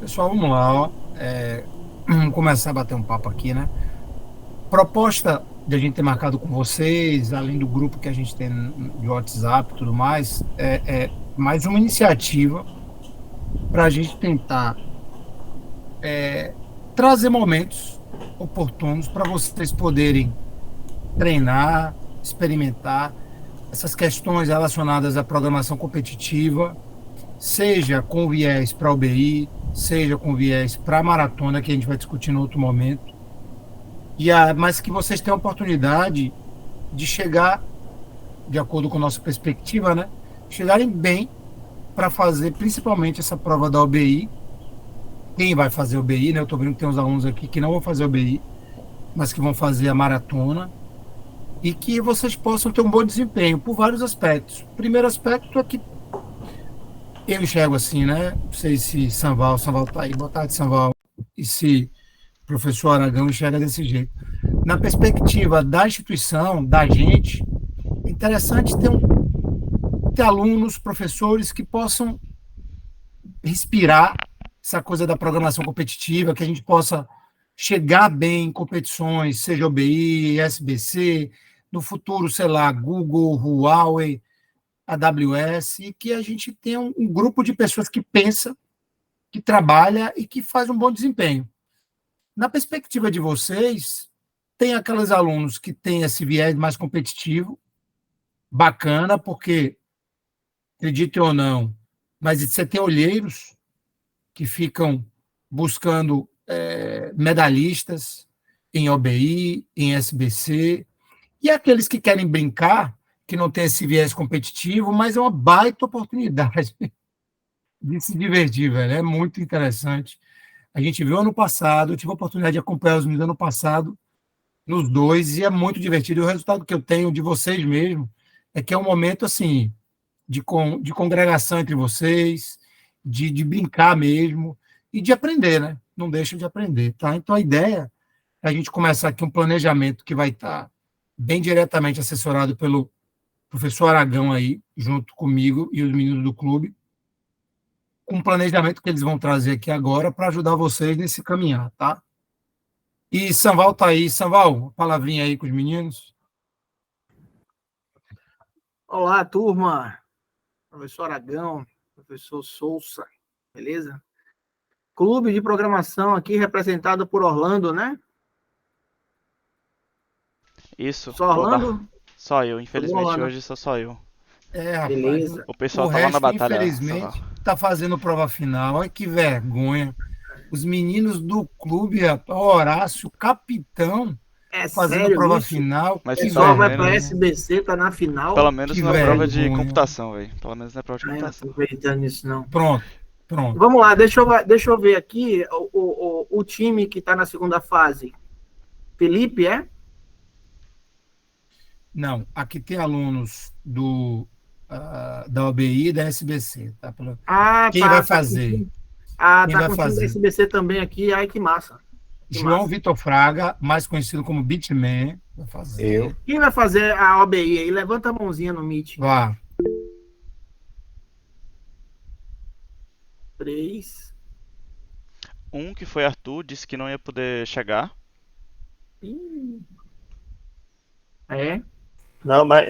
Pessoal, vamos lá, ó. Vamos começar a bater um papo aqui, né? Proposta de a gente ter marcado com vocês, além do grupo que a gente tem de WhatsApp e tudo mais, é mais uma iniciativa para a gente tentar trazer momentos oportunos para vocês poderem treinar, experimentar essas questões relacionadas à programação competitiva, seja com viés para UBI, seja com viés para maratona, que a gente vai discutir no outro momento. Mas que vocês tenham a oportunidade de chegar, de acordo com a nossa perspectiva, né? Chegarem bem para fazer principalmente essa prova da OBI. Quem vai fazer o OBI, né? Eu estou vendo que tem uns alunos aqui que não vão fazer o OBI, mas que vão fazer a maratona. E que vocês possam ter um bom desempenho por vários aspectos. O primeiro aspecto é que eu enxergo assim, né? Não sei se Sanval está aí, boa tarde, Sanval. E se o professor Aragão enxerga desse jeito. Na perspectiva da instituição, da gente, é interessante ter alunos, professores que possam respirar essa coisa da programação competitiva, que a gente possa chegar bem em competições, seja OBI, SBC, no futuro, sei lá, Google, Huawei, AWS, e que a gente tenha um grupo de pessoas que pensa, que trabalha e que faz um bom desempenho. Na perspectiva de vocês, tem aqueles alunos que têm esse viés mais competitivo, bacana, porque, acredite ou não, mas você tem olheiros que ficam buscando medalhistas em OBI, em SBC, e aqueles que querem brincar, que não tem esse viés competitivo, mas é uma baita oportunidade de se divertir, velho. É muito interessante. A gente viu ano passado, eu tive a oportunidade de acompanhar os meninos ano passado, nos dois, e é muito divertido. E o resultado que eu tenho de vocês mesmo é que é um momento assim de congregação entre vocês, de brincar mesmo e de aprender, né? Não deixa de aprender, tá? Então a ideia é a gente começar aqui um planejamento que vai estar bem diretamente assessorado pelo professor Aragão aí, junto comigo e os meninos do clube, com um planejamento que eles vão trazer aqui agora para ajudar vocês nesse caminhar, tá? E Sanval tá aí. Sanval, palavrinha aí com os meninos. Olá, turma. Professor Aragão, professor Souza, beleza? Clube de programação aqui representado por Orlando, né? Isso, Só Orlando? só eu. Tudo bom, Infelizmente Orlando? hoje sou só eu. Rapaz, Beleza. O o pessoal tá lá na resto, batalha, Saval. infelizmente, está fazendo prova final. Olha que vergonha. Os meninos do clube, rapaz, Horácio, capitão, É fazendo sério prova isso? final. O Mas Que pessoal vai para vergonha. SBC, tá na pelo final. menos Que não é prova de vergonha. computação, velho. Pelo menos não é prova de Não é computação. acreditando nisso, não. Pronto, pronto. Vamos lá, deixa eu ver aqui o time que está na segunda fase. Felipe, é? Não, aqui tem alunos da OBI e da SBC, tá? Ah, Quem vai tá. fazer? Quem Tá vai com o time da fazer? SBC também aqui. Ai, que massa. Que João massa. Vitor Fraga, mais conhecido como Bitman, vai Eu. fazer. Quem vai fazer a OBI aí? Levanta a mãozinha no Meet. Vá. 3. Um que foi Arthur disse que não ia poder chegar. É. Não, mas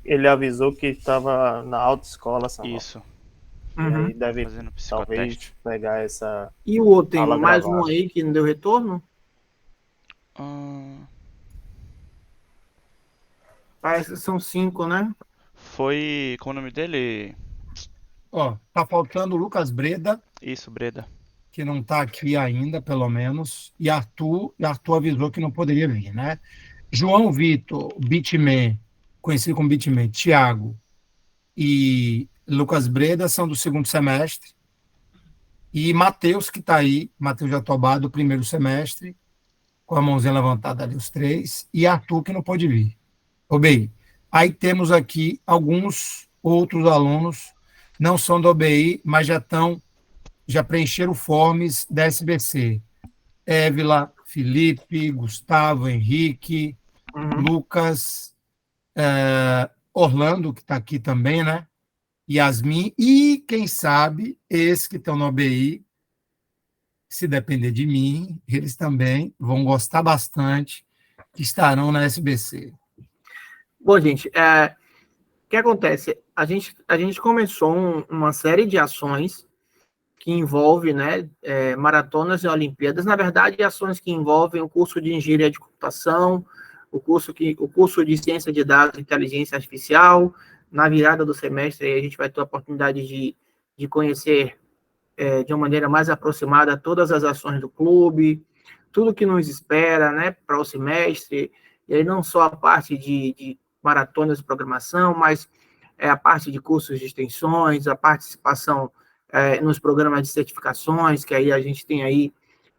ele avisou que estava na autoescola, Samuel. Isso, E Uhum. aí deve fazendo talvez psicoteste. pegar essa E o outro tem aula mais gravada. um aí que não deu retorno? Ah, Parece que são 5, né? foi. Qual o nome dele? Ó, tá faltando o Lucas Breda, Isso, Breda. que não está aqui ainda, pelo menos, e Arthur avisou que não poderia vir, né? João Vitor, Bitman, conhecido como Bitman, Thiago e Lucas Breda são do segundo semestre, e Matheus, que está aí, Matheus Jatobá, do primeiro semestre, com a mãozinha levantada ali, os três, e Arthur, que não pôde vir. OBI. Aí temos aqui alguns outros alunos, não são do OBI, mas já preencheram forms da SBC. Évila, Felipe, Gustavo, Henrique, Uhum. Lucas, Orlando, que está aqui também, né? Yasmin, e quem sabe, esses que estão no OBI, se depender de mim, eles também vão gostar bastante, que estarão na SBC. Bom, gente, o que acontece? A gente começou uma série de ações que envolve, né, maratonas e Olimpíadas. Na verdade, ações que envolvem o curso de Engenharia de Computação, o curso de Ciência de Dados e Inteligência Artificial. Na virada do semestre, a gente vai ter a oportunidade de conhecer de uma maneira mais aproximada todas as ações do clube, tudo que nos espera, né, para o semestre, e aí não só a parte de maratonas de programação, mas a parte de cursos de extensões, a participação nos programas de certificações, que aí a gente tem aí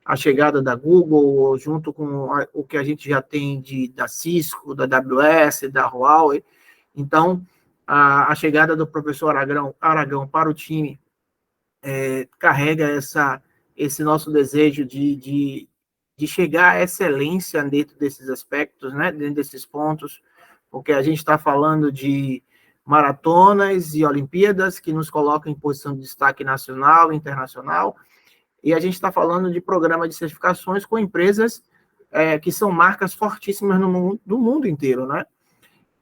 a chegada da Google, junto com o que a gente já tem da Cisco, da AWS, da Huawei. Então, a chegada do professor Aragão para o time carrega esse nosso desejo de chegar à excelência dentro desses aspectos, né, dentro desses pontos, porque a gente está falando de maratonas e Olimpíadas que nos colocam em posição de destaque nacional e internacional, e a gente está falando de programa de certificações com empresas que são marcas fortíssimas do mundo inteiro, né?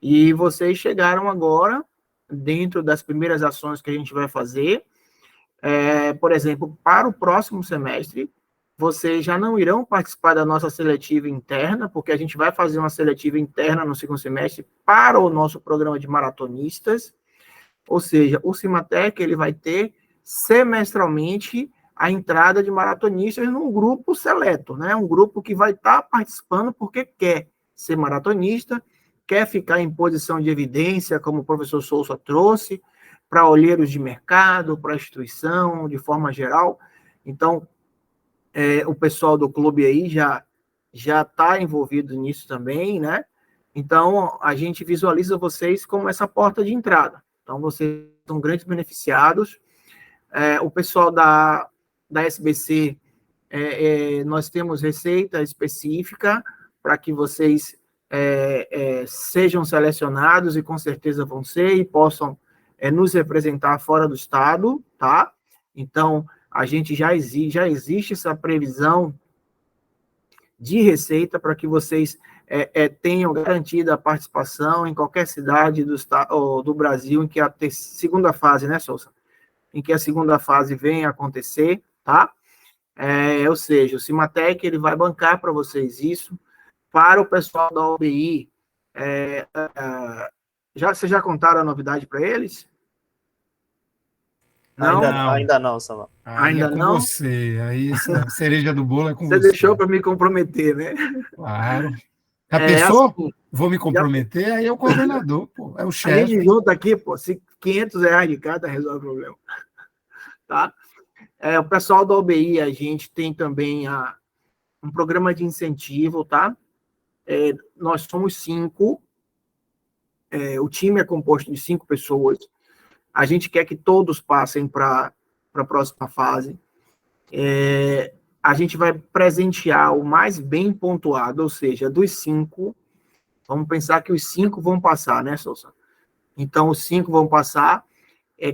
E vocês chegaram agora, dentro das primeiras ações que a gente vai fazer, por exemplo, para o próximo semestre, vocês já não irão participar da nossa seletiva interna, porque a gente vai fazer uma seletiva interna no segundo semestre para o nosso programa de maratonistas, ou seja, o Cimatec ele vai ter semestralmente a entrada de maratonistas num grupo seleto, né? Um grupo que vai estar participando porque quer ser maratonista, quer ficar em posição de evidência, como o professor Souza trouxe, para olheiros de mercado, para a instituição, de forma geral. Então, o pessoal do clube aí já está envolvido nisso também, né? Então, a gente visualiza vocês como essa porta de entrada. Então, vocês são grandes beneficiados. O pessoal da SBC, nós temos receita específica para que vocês sejam selecionados, e com certeza vão ser, e possam nos representar fora do estado, tá? Então, a gente já existe essa previsão de receita para que vocês tenham garantida a participação em qualquer cidade do Brasil em que a segunda fase, né, Souza? Em que a segunda fase venha a acontecer, tá? Ou seja, o Cimatec ele vai bancar para vocês isso. Para o pessoal da OBI, vocês já contaram a novidade para eles? Não? Ainda não, Samuel. Ainda é com não? você. Aí a cereja do bolo é com Você você. deixou para me comprometer, né? Claro. Já pensou? Assim, Vou me comprometer, aí é o coordenador, pô, é o a chefe. gente junta aqui, pô, R$500 de cada resolve o problema. Tá? O pessoal da OBI, a gente tem também um programa de incentivo, tá? Nós somos 5, o time é composto de 5 pessoas, a gente quer que todos passem para a próxima fase. A gente vai presentear o mais bem pontuado, ou seja, dos 5, vamos pensar que os 5 vão passar, né, Souza? Então, os 5 vão passar.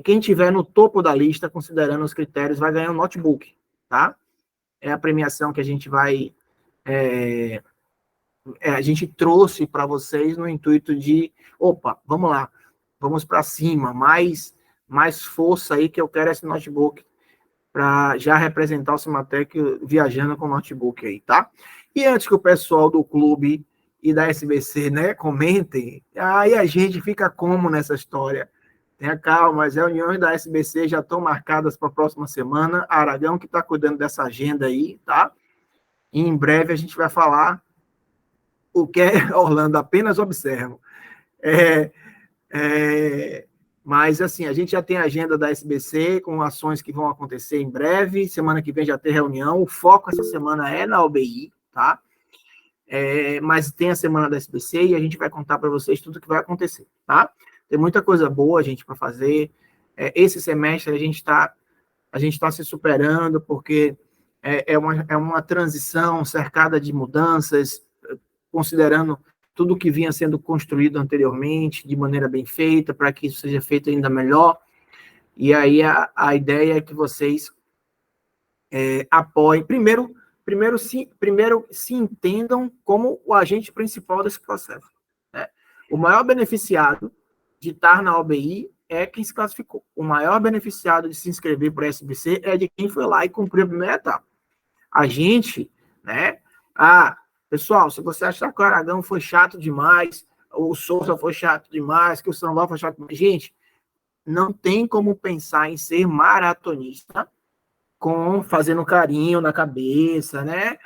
Quem tiver no topo da lista, considerando os critérios, vai ganhar um notebook, tá? É a premiação que a gente vai... a gente trouxe para vocês no intuito de, opa, vamos lá, vamos para cima, mais força aí que eu quero esse notebook para já representar o Cimatec viajando com o notebook aí, tá? E antes que o pessoal do clube e da SBC, né, comentem, aí a gente fica como nessa história? Tenha calma, as reuniões da SBC já estão marcadas para a próxima semana, Aragão que está cuidando dessa agenda aí, tá? E em breve a gente vai falar o que Orlando, apenas observo. Mas, assim, a gente já tem a agenda da SBC com ações que vão acontecer em breve. Semana que vem já tem reunião. O foco essa semana é na OBI, tá? Mas tem a semana da SBC e a gente vai contar para vocês tudo o que vai acontecer, tá? Tem muita coisa boa, gente, para fazer. Esse semestre a gente está se superando, porque é uma transição cercada de mudanças, considerando tudo que vinha sendo construído anteriormente, de maneira bem feita, para que isso seja feito ainda melhor. E aí a ideia é que vocês apoiem. Primeiro se entendam como o agente principal desse processo. Né? O maior beneficiado de estar na OBI é quem se classificou. O maior beneficiado de se inscrever para o SBC é de quem foi lá e cumpriu a primeira etapa. A gente, né? Pessoal, se você achar que o Aragão foi chato demais, o Souza foi chato demais, que o Sambal foi chato demais, gente, não tem como pensar em ser maratonista fazendo carinho na cabeça, né?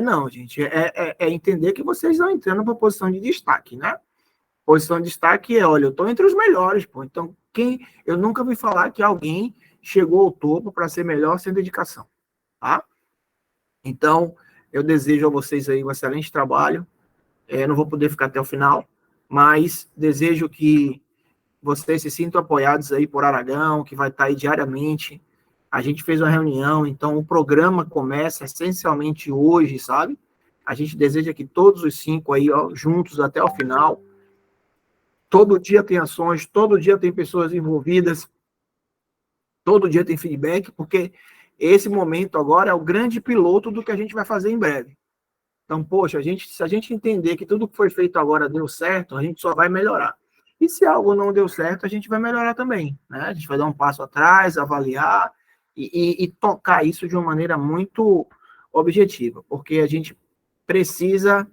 Não, gente. É entender que vocês estão entrando para posição de destaque, né? Posição de destaque olha, eu estou entre os melhores, pô. Então, eu nunca vi falar que alguém chegou ao topo para ser melhor sem dedicação, tá? Então, eu desejo a vocês aí um excelente trabalho. Não vou poder ficar até o final, mas desejo que vocês se sintam apoiados aí por Aragão, que vai estar aí diariamente. A gente fez uma reunião, então o programa começa essencialmente hoje, sabe? A gente deseja que todos os 5 aí, juntos até o final. Todo dia tem ações, todo dia tem pessoas envolvidas, todo dia tem feedback, porque esse momento agora é o grande piloto do que a gente vai fazer em breve. Então, poxa, se a gente entender que tudo que foi feito agora deu certo, a gente só vai melhorar. E se algo não deu certo, a gente vai melhorar também, né? A gente vai dar um passo atrás, avaliar e tocar isso de uma maneira muito objetiva, porque a gente precisa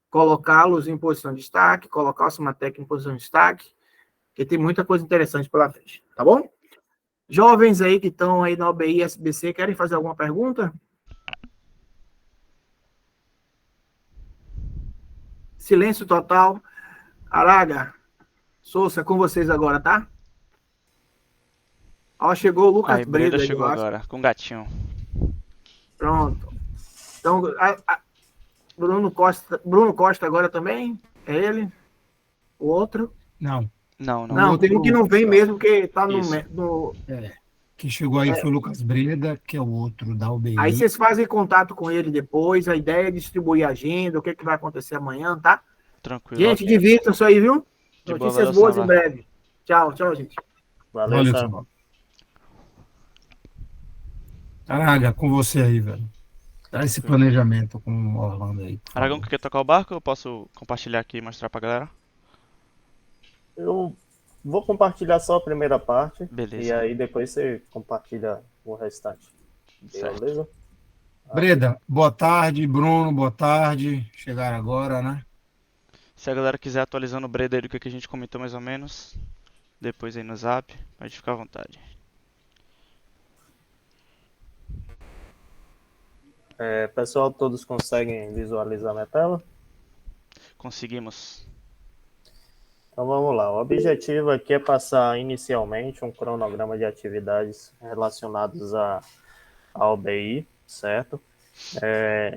colocá-los em posição de destaque, colocar o Cimatec em posição de destaque, porque tem muita coisa interessante pela frente, tá bom? Jovens aí que estão aí na OBI SBC, querem fazer alguma pergunta? Silêncio total. Araga, Souza, com vocês agora, tá? Chegou o Lucas Aí, Breda Breda. chegou agora, com o gatinho. Pronto. Então, Bruno Costa agora também? É ele? O outro? Não. Não, tem um que não vem mesmo, porque tá no... Que chegou aí foi o Lucas Breda, que é o outro da UBI. Aí vocês fazem contato com ele depois, a ideia é distribuir a agenda, o que vai acontecer amanhã, tá? Tranquilo. Gente, divirtam-se aí, viu? Notícias boas em breve. Tchau, gente. Valeu, Sambal. Araga, com você aí, velho. Dá esse planejamento com o Orlando aí. Aragão, quer tocar o barco? Eu posso compartilhar aqui e mostrar pra galera? Eu vou compartilhar só a primeira parte. Beleza. E aí depois você compartilha o restante. Certo. Beleza? Breda, boa tarde. Bruno, boa tarde. Chegaram agora, né? Se a galera quiser atualizando o Breda aí do que a gente comentou mais ou menos, depois aí no zap, pode ficar à vontade. Pessoal, todos conseguem visualizar minha tela? Conseguimos. Então vamos lá. O objetivo aqui é passar inicialmente um cronograma de atividades relacionadas à OBI, certo?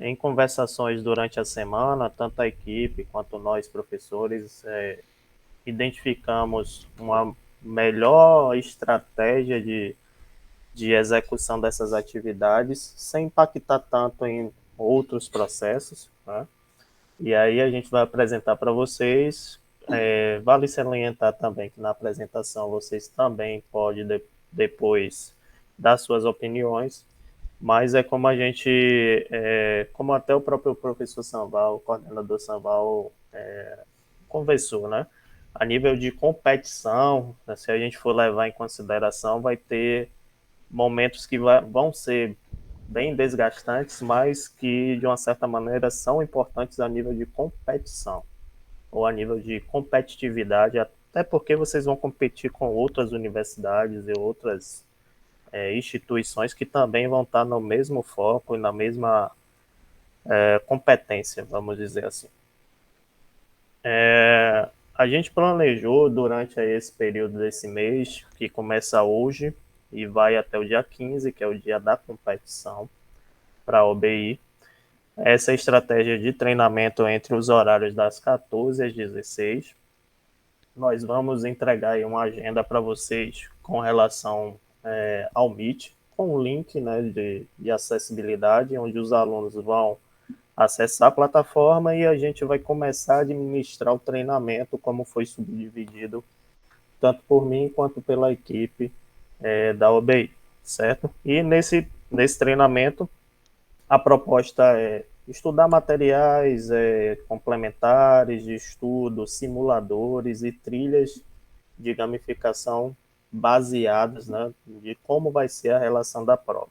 Em conversações durante a semana, tanto a equipe quanto nós, professores, identificamos uma melhor estratégia de execução dessas atividades, sem impactar tanto em outros processos, né? E aí a gente vai apresentar para vocês. Vale salientar também que na apresentação vocês também podem depois dar suas opiniões, mas é como a gente, como até o próprio professor Sambal, o coordenador Sambal, conversou, né? A nível de competição, se a gente for levar em consideração, vai ter momentos que vão ser bem desgastantes, mas que de uma certa maneira são importantes a nível de competição ou a nível de competitividade, até porque vocês vão competir com outras universidades e outras instituições que também vão estar no mesmo foco e na mesma competência, vamos dizer assim. A gente planejou durante esse período desse mês, que começa hoje e vai até o dia 15, que é o dia da competição para a OBI, essa estratégia de treinamento entre os horários das 14 às 16. Nós vamos entregar aí uma agenda para vocês com relação ao Meet, com um link, né, de acessibilidade, onde os alunos vão acessar a plataforma e a gente vai começar a administrar o treinamento como foi subdividido, tanto por mim quanto pela equipe da OBI, certo? E nesse treinamento, a proposta é estudar materiais complementares de estudo, simuladores e trilhas de gamificação baseadas, né, de como vai ser a relação da prova.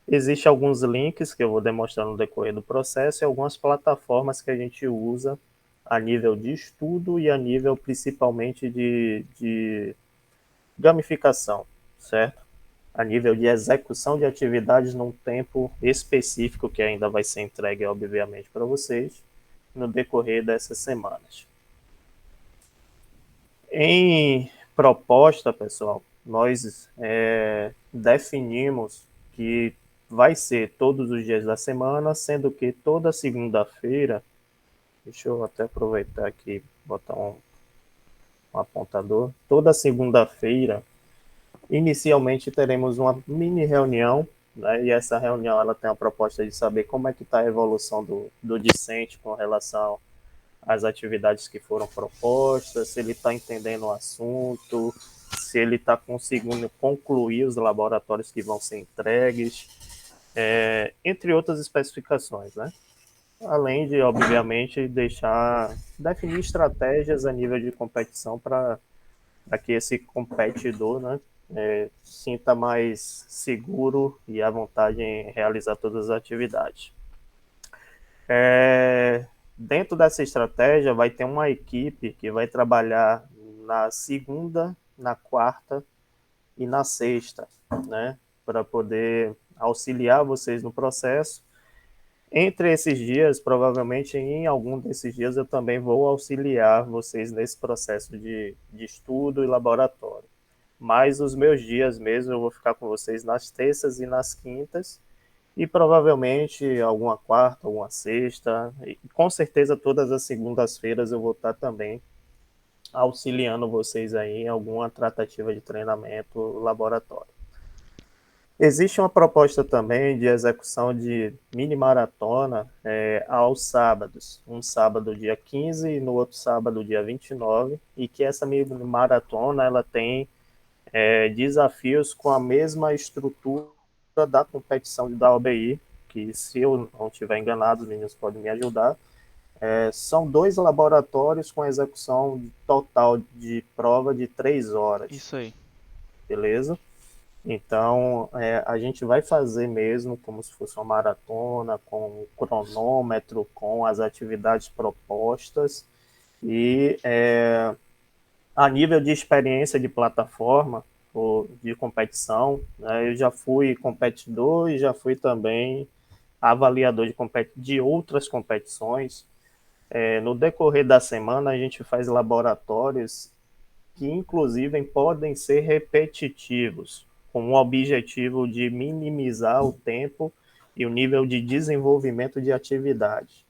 Existem alguns links que eu vou demonstrar no decorrer do processo e algumas plataformas que a gente usa a nível de estudo e a nível principalmente de gamificação, certo? A nível de execução de atividades num tempo específico que ainda vai ser entregue, obviamente, para vocês no decorrer dessas semanas. Em proposta, pessoal, nós definimos que vai ser todos os dias da semana, sendo que toda segunda-feira, deixa eu até aproveitar aqui, botar um apontador, toda segunda-feira, inicialmente teremos uma mini reunião, né, e essa reunião ela tem a proposta de saber como é que está a evolução do discente com relação às atividades que foram propostas, se ele está entendendo o assunto, se ele está conseguindo concluir os laboratórios que vão ser entregues, entre outras especificações, né? Além de, obviamente, definir estratégias a nível de competição para que esse competidor, né, sinta mais seguro e à vontade em realizar todas as atividades. Dentro dessa estratégia, vai ter uma equipe que vai trabalhar na segunda, na quarta e na sexta, né, para poder auxiliar vocês no processo. Entre esses dias, provavelmente em algum desses dias, eu também vou auxiliar vocês nesse processo de estudo e laboratório. Mas os meus dias mesmo, eu vou ficar com vocês nas terças e nas quintas, e provavelmente alguma quarta, alguma sexta, e com certeza todas as segundas-feiras eu vou estar também auxiliando vocês aí em alguma tratativa de treinamento laboratório. Existe uma proposta também de execução de mini maratona aos sábados. Um sábado dia 15 e no outro sábado dia 29, e que essa mini maratona ela tem desafios com a mesma estrutura da competição da OBI, que se eu não estiver enganado, os meninos podem me ajudar. São 2 laboratórios com execução total de prova de 3 horas. Isso aí. Beleza? Então, a gente vai fazer mesmo como se fosse uma maratona, com o cronômetro, com as atividades propostas. E a nível de experiência de plataforma, ou de competição, né, eu já fui competidor e já fui também avaliador de outras competições. No decorrer da semana, a gente faz laboratórios que, inclusive, podem ser repetitivos, com o objetivo de minimizar o tempo e o nível de desenvolvimento de atividade.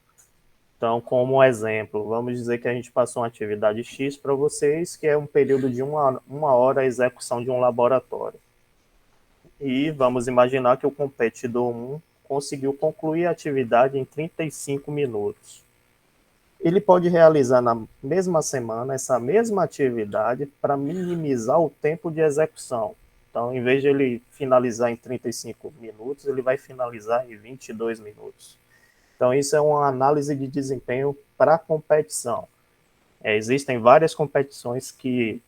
Então, como exemplo, vamos dizer que a gente passou uma atividade X para vocês, que é um período de uma hora a execução de um laboratório. E vamos imaginar que o competidor 1 conseguiu concluir a atividade em 35 minutos. Ele pode realizar na mesma semana essa mesma atividade para minimizar o tempo de execução. Então, em vez de ele finalizar em 35 minutos, ele vai finalizar em 22 minutos. Então, isso é uma análise de desempenho para a competição. Existem várias competições que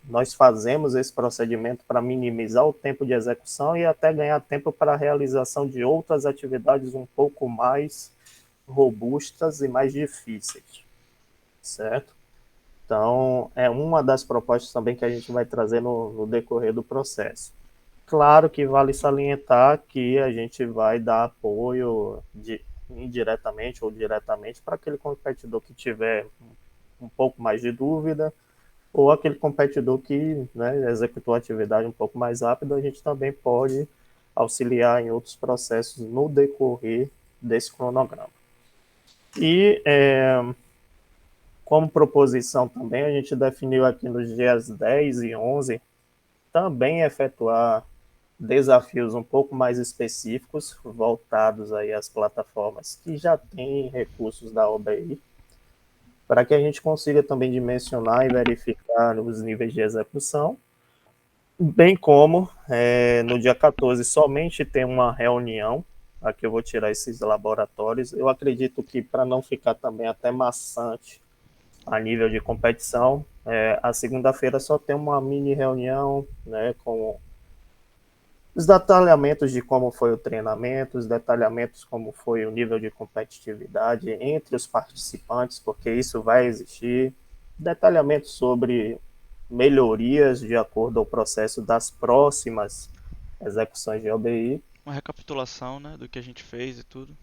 nós fazemos esse procedimento para minimizar o tempo de execução e até ganhar tempo para a realização de outras atividades um pouco mais robustas e mais difíceis, certo? Então, é uma das propostas também que a gente vai trazer no decorrer do processo. Claro que vale salientar que a gente vai dar apoio indiretamente ou diretamente para aquele competidor que tiver um pouco mais de dúvida, ou aquele competidor que, né, executou a atividade um pouco mais rápido, a gente também pode auxiliar em outros processos no decorrer desse cronograma. E como proposição também, a gente definiu aqui nos dias 10 e 11 também efetuar desafios um pouco mais específicos, voltados aí às plataformas que já têm recursos da OBI, para que a gente consiga também dimensionar e verificar os níveis de execução Bem como no dia 14 somente tem uma reunião, aqui eu vou tirar esses laboratórios. Eu acredito que para não ficar também até maçante a nível de competição, a segunda-feira só tem uma mini reunião, né, com os detalhamentos de como foi o treinamento, os detalhamentos como foi o nível de competitividade entre os participantes, porque isso vai existir, detalhamentos sobre melhorias de acordo ao processo das próximas execuções de OBI, Uma recapitulação, né, do que a gente fez e tudo.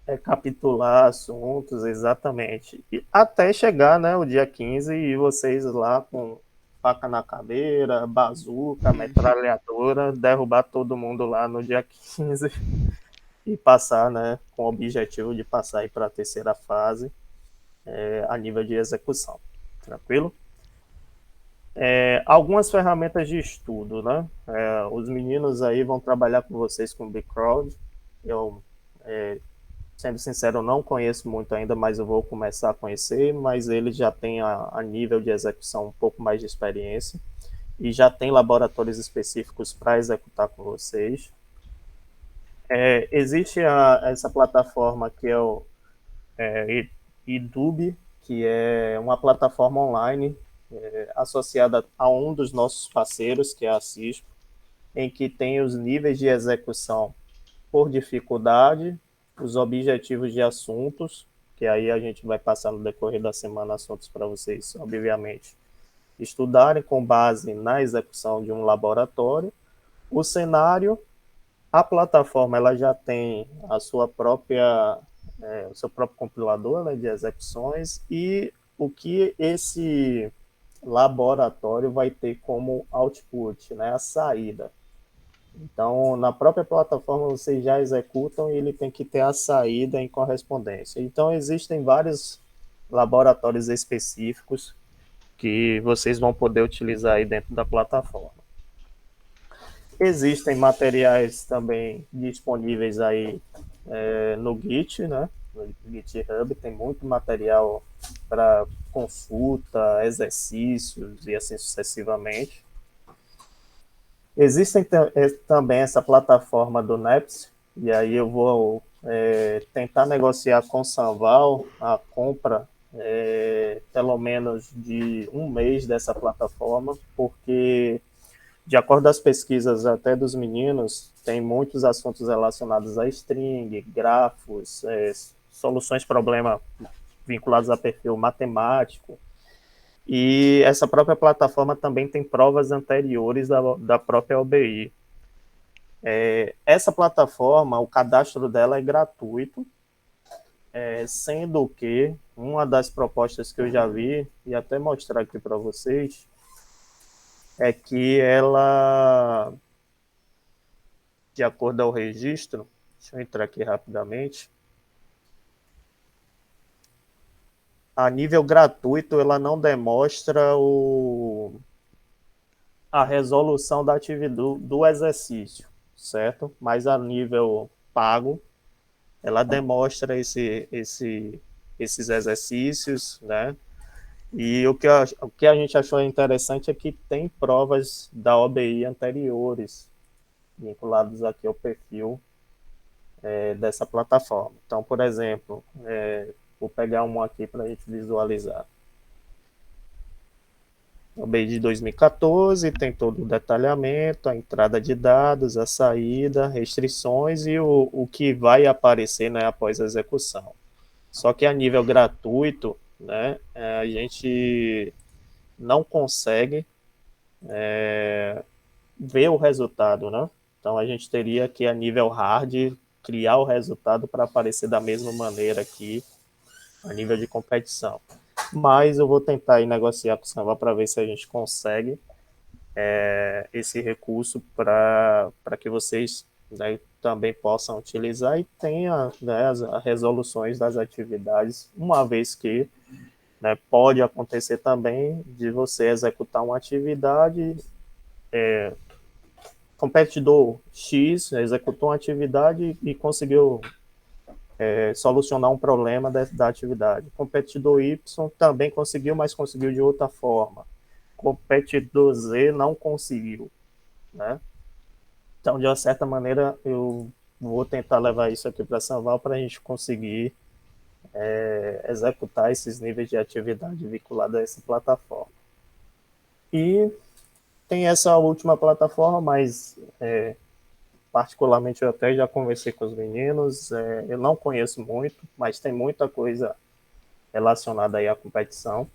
recapitular assuntos, exatamente. E até chegar, né, o dia 15 e vocês lá com faca na cadeira, bazuca, metralhadora, derrubar todo mundo lá no dia 15 e passar, né, com o objetivo de passar para a terceira fase a nível de execução. Tranquilo? Algumas ferramentas de estudo, né? Os meninos aí vão trabalhar com vocês com o BigCrowd. Eu, sendo sincero, não conheço muito ainda, mas eu vou começar a conhecer, mas ele já tem a nível de execução um pouco mais de experiência e já tem laboratórios específicos para executar com vocês. Existe essa plataforma que é o Edube, que é uma plataforma online associada a um dos nossos parceiros, que é a Cisco, em que tem os níveis de execução por dificuldade, os objetivos de assuntos, que aí a gente vai passar no decorrer da semana assuntos para vocês, obviamente, estudarem com base na execução de um laboratório, o cenário, a plataforma ela já tem a sua própria, o seu próprio compilador, né, de execuções e o que esse laboratório vai ter como output, né, a saída. Então, na própria plataforma vocês já executam e ele tem que ter a saída em correspondência. Então, existem vários laboratórios específicos que vocês vão poder utilizar aí dentro da plataforma. Existem materiais também disponíveis aí no Git, né? No GitHub tem muito material para consulta, exercícios e assim sucessivamente. Existe também essa plataforma do NEPS, e aí eu vou tentar negociar com o Sanval a compra pelo menos de um mês dessa plataforma, porque, de acordo com as pesquisas até dos meninos, tem muitos assuntos relacionados a string, grafos, soluções de problema vinculados a perfil matemático, e essa própria plataforma também tem provas anteriores da própria OBI. Essa plataforma, o cadastro dela é gratuito, sendo que uma das propostas que eu já vi, e até mostrar aqui para vocês, é que ela, de acordo ao registro, deixa eu entrar aqui rapidamente, a nível gratuito ela não demonstra a resolução da atividade do exercício, certo? Mas a nível pago, ela demonstra esses exercícios, né? E o que a gente achou interessante é que tem provas da OBI anteriores, vinculados aqui ao perfil dessa plataforma. Então, por exemplo, vou pegar um aqui para a gente visualizar. OBI de 2014 tem todo o detalhamento, a entrada de dados, a saída, restrições e o que vai aparecer, né, após a execução. Só que a nível gratuito, né, a gente não consegue ver o resultado, né? Então a gente teria que, a nível hard, criar o resultado para aparecer da mesma maneira aqui, a nível de competição. Mas eu vou tentar aí negociar com o Sanval para ver se a gente consegue esse recurso para que vocês, né, também possam utilizar e tenha, né, as resoluções das atividades, uma vez que, né, pode acontecer também de você executar uma atividade, competidor X executou uma atividade e conseguiu solucionar um problema da atividade. Competidor Y também conseguiu, mas conseguiu de outra forma. Competidor Z não conseguiu. né? Então, de uma certa maneira, eu vou tentar levar isso aqui para São Paulo para a gente conseguir executar esses níveis de atividade vinculada a essa plataforma. E tem essa última plataforma, mas particularmente eu até já conversei com os meninos, eu não conheço muito, mas tem muita coisa relacionada aí à competição.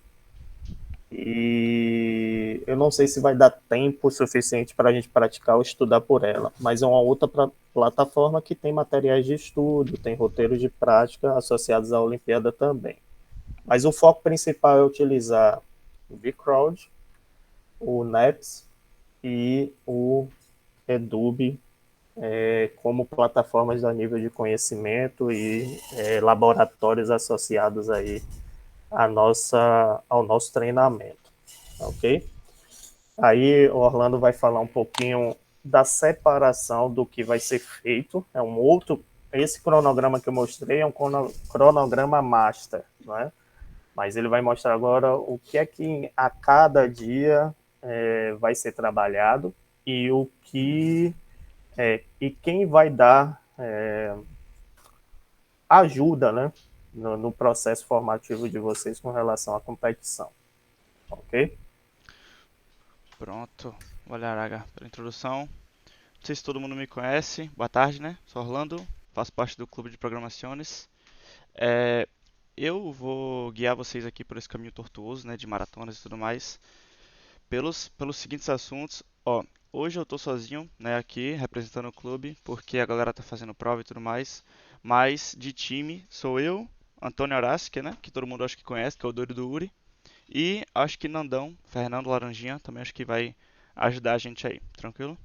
E eu não sei se vai dar tempo suficiente para a gente praticar ou estudar por ela, mas é uma outra plataforma que tem materiais de estudo, tem roteiros de prática associados à Olimpíada também. Mas o foco principal é utilizar o vCrowd, o NEPS e o Edub como plataformas a nível de conhecimento e laboratórios associados aí ao nosso treinamento, ok? Aí o Orlando vai falar um pouquinho da separação do que vai ser feito. Esse cronograma que eu mostrei é um cronograma master, né? Mas ele vai mostrar agora o que é que a cada dia vai ser trabalhado e e quem vai dar ajuda, né, no processo formativo de vocês com relação à competição, ok? Pronto. Valeu, Araga, pela introdução. Não sei se todo mundo me conhece. Boa tarde, né? Sou Orlando, faço parte do Clube de Programações. Eu vou guiar vocês aqui por esse caminho tortuoso, né, de maratonas e tudo mais, pelos seguintes assuntos. Ó, hoje eu tô sozinho, né, aqui representando o clube, porque a galera tá fazendo prova e tudo mais. Mas de time sou eu, Antônio Horácio, né, que todo mundo acho que conhece, que é o doido do Uri. E acho que Nandão, Fernando Laranjinha, também acho que vai ajudar a gente aí, tranquilo?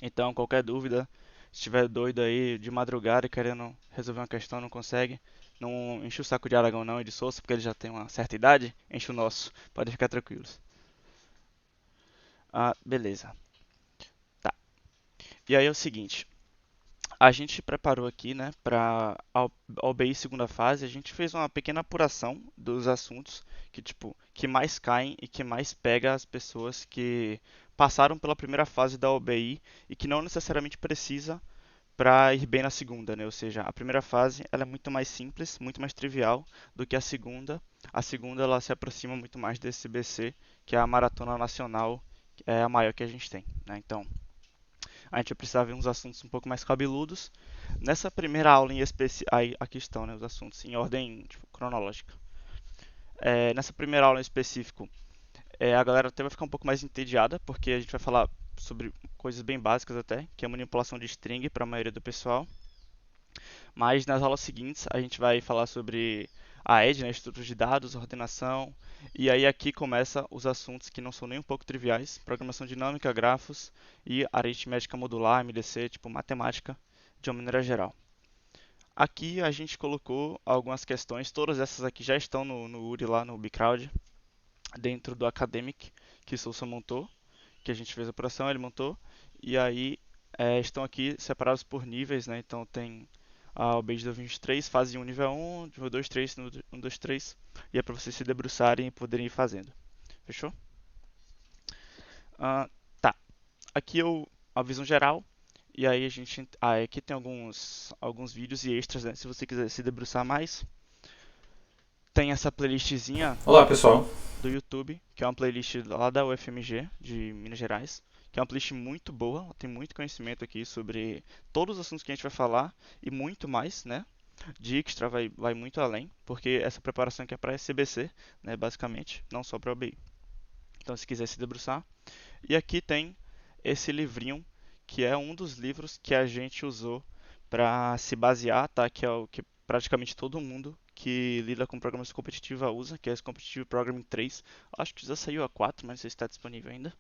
Então, qualquer dúvida, se estiver doido aí de madrugada e querendo resolver uma questão, não consegue, não enche o saco de Aragão não e de Souza, porque ele já tem uma certa idade, enche o nosso, pode ficar tranquilos. Ah, beleza. Tá. E aí é o seguinte, a gente preparou aqui, né, para a OBI segunda fase, a gente fez uma pequena apuração dos assuntos que mais caem e que mais pega as pessoas que passaram pela primeira fase da OBI e que não necessariamente precisa para ir bem na segunda, né? Ou seja, a primeira fase ela é muito mais simples, muito mais trivial do que a segunda. A segunda ela se aproxima muito mais desse BC, que é a maratona nacional, que é a maior que a gente tem, né? Então, a gente vai precisar ver uns assuntos um pouco mais cabeludos. Nessa primeira aula em específico, aqui estão, né, os assuntos em ordem cronológica. Nessa primeira aula em específico, a galera até vai ficar um pouco mais entediada, porque a gente vai falar sobre coisas bem básicas até, que é a manipulação de string para a maioria do pessoal. Mas nas aulas seguintes a gente vai falar sobre a ED, né, estrutura de dados, ordenação, e aí aqui começa os assuntos que não são nem um pouco triviais, programação dinâmica, grafos e aritmética modular, MDC, tipo matemática, de uma maneira geral. Aqui a gente colocou algumas questões, todas essas aqui já estão no URI lá no Bcrowd, dentro do Academic, que Sousa montou, que a gente fez a operação, ele montou, e aí estão aqui separados por níveis, né? Então tem o Base 2023, fase 1, nível 1, nível 2, 3, 1, 2, 3, e é para vocês se debruçarem e poderem ir fazendo. Fechou? Tá. Aqui eu a visão geral, e aí a gente. Aqui tem alguns vídeos e extras, né? Se você quiser se debruçar mais. Tem essa playlistzinha Olá, pessoal. do YouTube, que é uma playlist lá da UFMG, de Minas Gerais, que é uma playlist muito boa, tem muito conhecimento aqui sobre todos os assuntos que a gente vai falar e muito mais, né? De extra vai muito além, porque essa preparação aqui é para SBC, né, basicamente, não só para OBI. Então, se quiser se debruçar. E aqui tem esse livrinho, que é um dos livros que a gente usou para se basear, tá? Que é o que praticamente todo mundo que lida com programação competitiva usa, que é esse Competitive Programming 3. Acho que já saiu a 4, mas não sei se está disponível ainda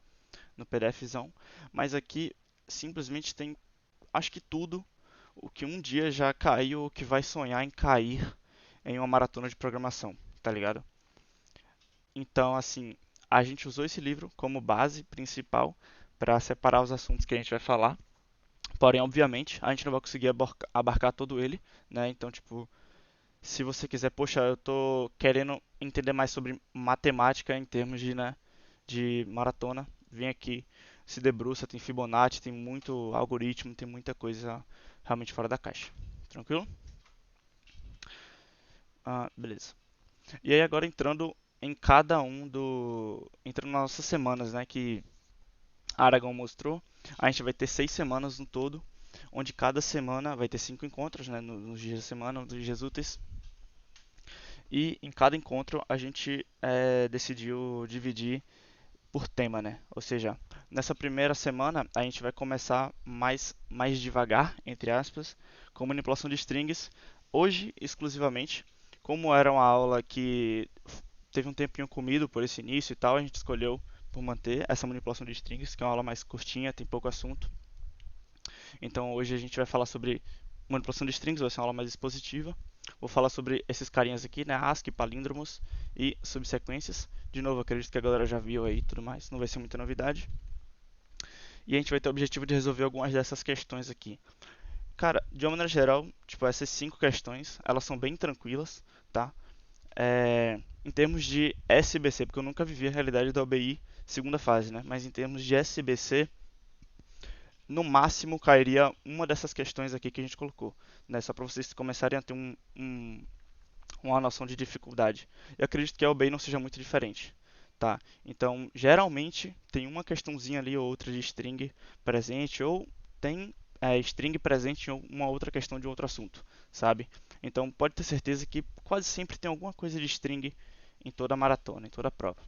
no PDFzão. Mas aqui simplesmente tem, acho que tudo o que um dia já caiu ou que vai sonhar em cair em uma maratona de programação, tá ligado? Então, assim, a gente usou esse livro como base principal para separar os assuntos que a gente vai falar. Porém, obviamente, a gente não vai conseguir abarcar todo ele, né? Então, tipo, se você quiser, poxa, eu tô querendo entender mais sobre matemática em termos de, né, de maratona, vem aqui. se debruça, tem Fibonacci, tem muito algoritmo, tem muita coisa realmente fora da caixa. Tranquilo? Beleza. E aí agora entrando em cada um entrando nas nossas semanas, né, que a Aragão mostrou, a gente vai ter 6 semanas no todo, onde cada semana vai ter 5 encontros, né, nos dias da semana, nos dias úteis. E em cada encontro a gente decidiu dividir por tema, né? Ou seja, nessa primeira semana a gente vai começar mais devagar, entre aspas, com manipulação de strings. Hoje, exclusivamente, como era uma aula que teve um tempinho comido por esse início e tal, a gente escolheu por manter essa manipulação de strings, que é uma aula mais curtinha, tem pouco assunto. Então hoje a gente vai falar sobre manipulação de strings, vai ser uma aula mais expositiva. Vou falar sobre esses carinhas aqui, né? ASCII, palíndromos e subsequências. De novo, acredito que a galera já viu aí e tudo mais, não vai ser muita novidade. E a gente vai ter o objetivo de resolver algumas dessas questões aqui. Cara, de uma maneira geral, tipo, essas 5 questões, elas são bem tranquilas, tá? Em termos de SBC, porque eu nunca vivi a realidade da OBI segunda fase, né? Mas em termos de SBC, no máximo cairia uma dessas questões aqui que a gente colocou, né? Só para vocês começarem a ter uma noção de dificuldade. Eu acredito que a OBI não seja muito diferente, tá? Então, geralmente tem uma questãozinha ali ou outra de string presente, ou tem string presente em uma outra questão de outro assunto, sabe? Então, pode ter certeza que quase sempre tem alguma coisa de string em toda a maratona, em toda a prova.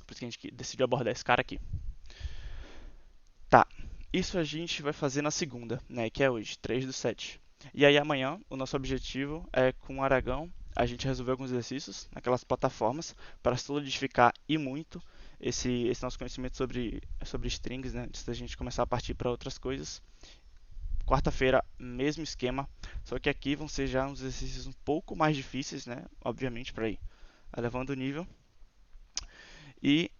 Por isso que a gente decidiu abordar esse cara aqui. Tá, isso a gente vai fazer na segunda, né, que é hoje, 3/7. E aí amanhã, o nosso objetivo é com o Aragão, a gente resolver alguns exercícios naquelas plataformas para solidificar e muito esse nosso conhecimento sobre strings, né, antes da gente começar a partir para outras coisas. Quarta-feira, mesmo esquema, só que aqui vão ser já uns exercícios um pouco mais difíceis, né, obviamente, para ir elevando o nível. E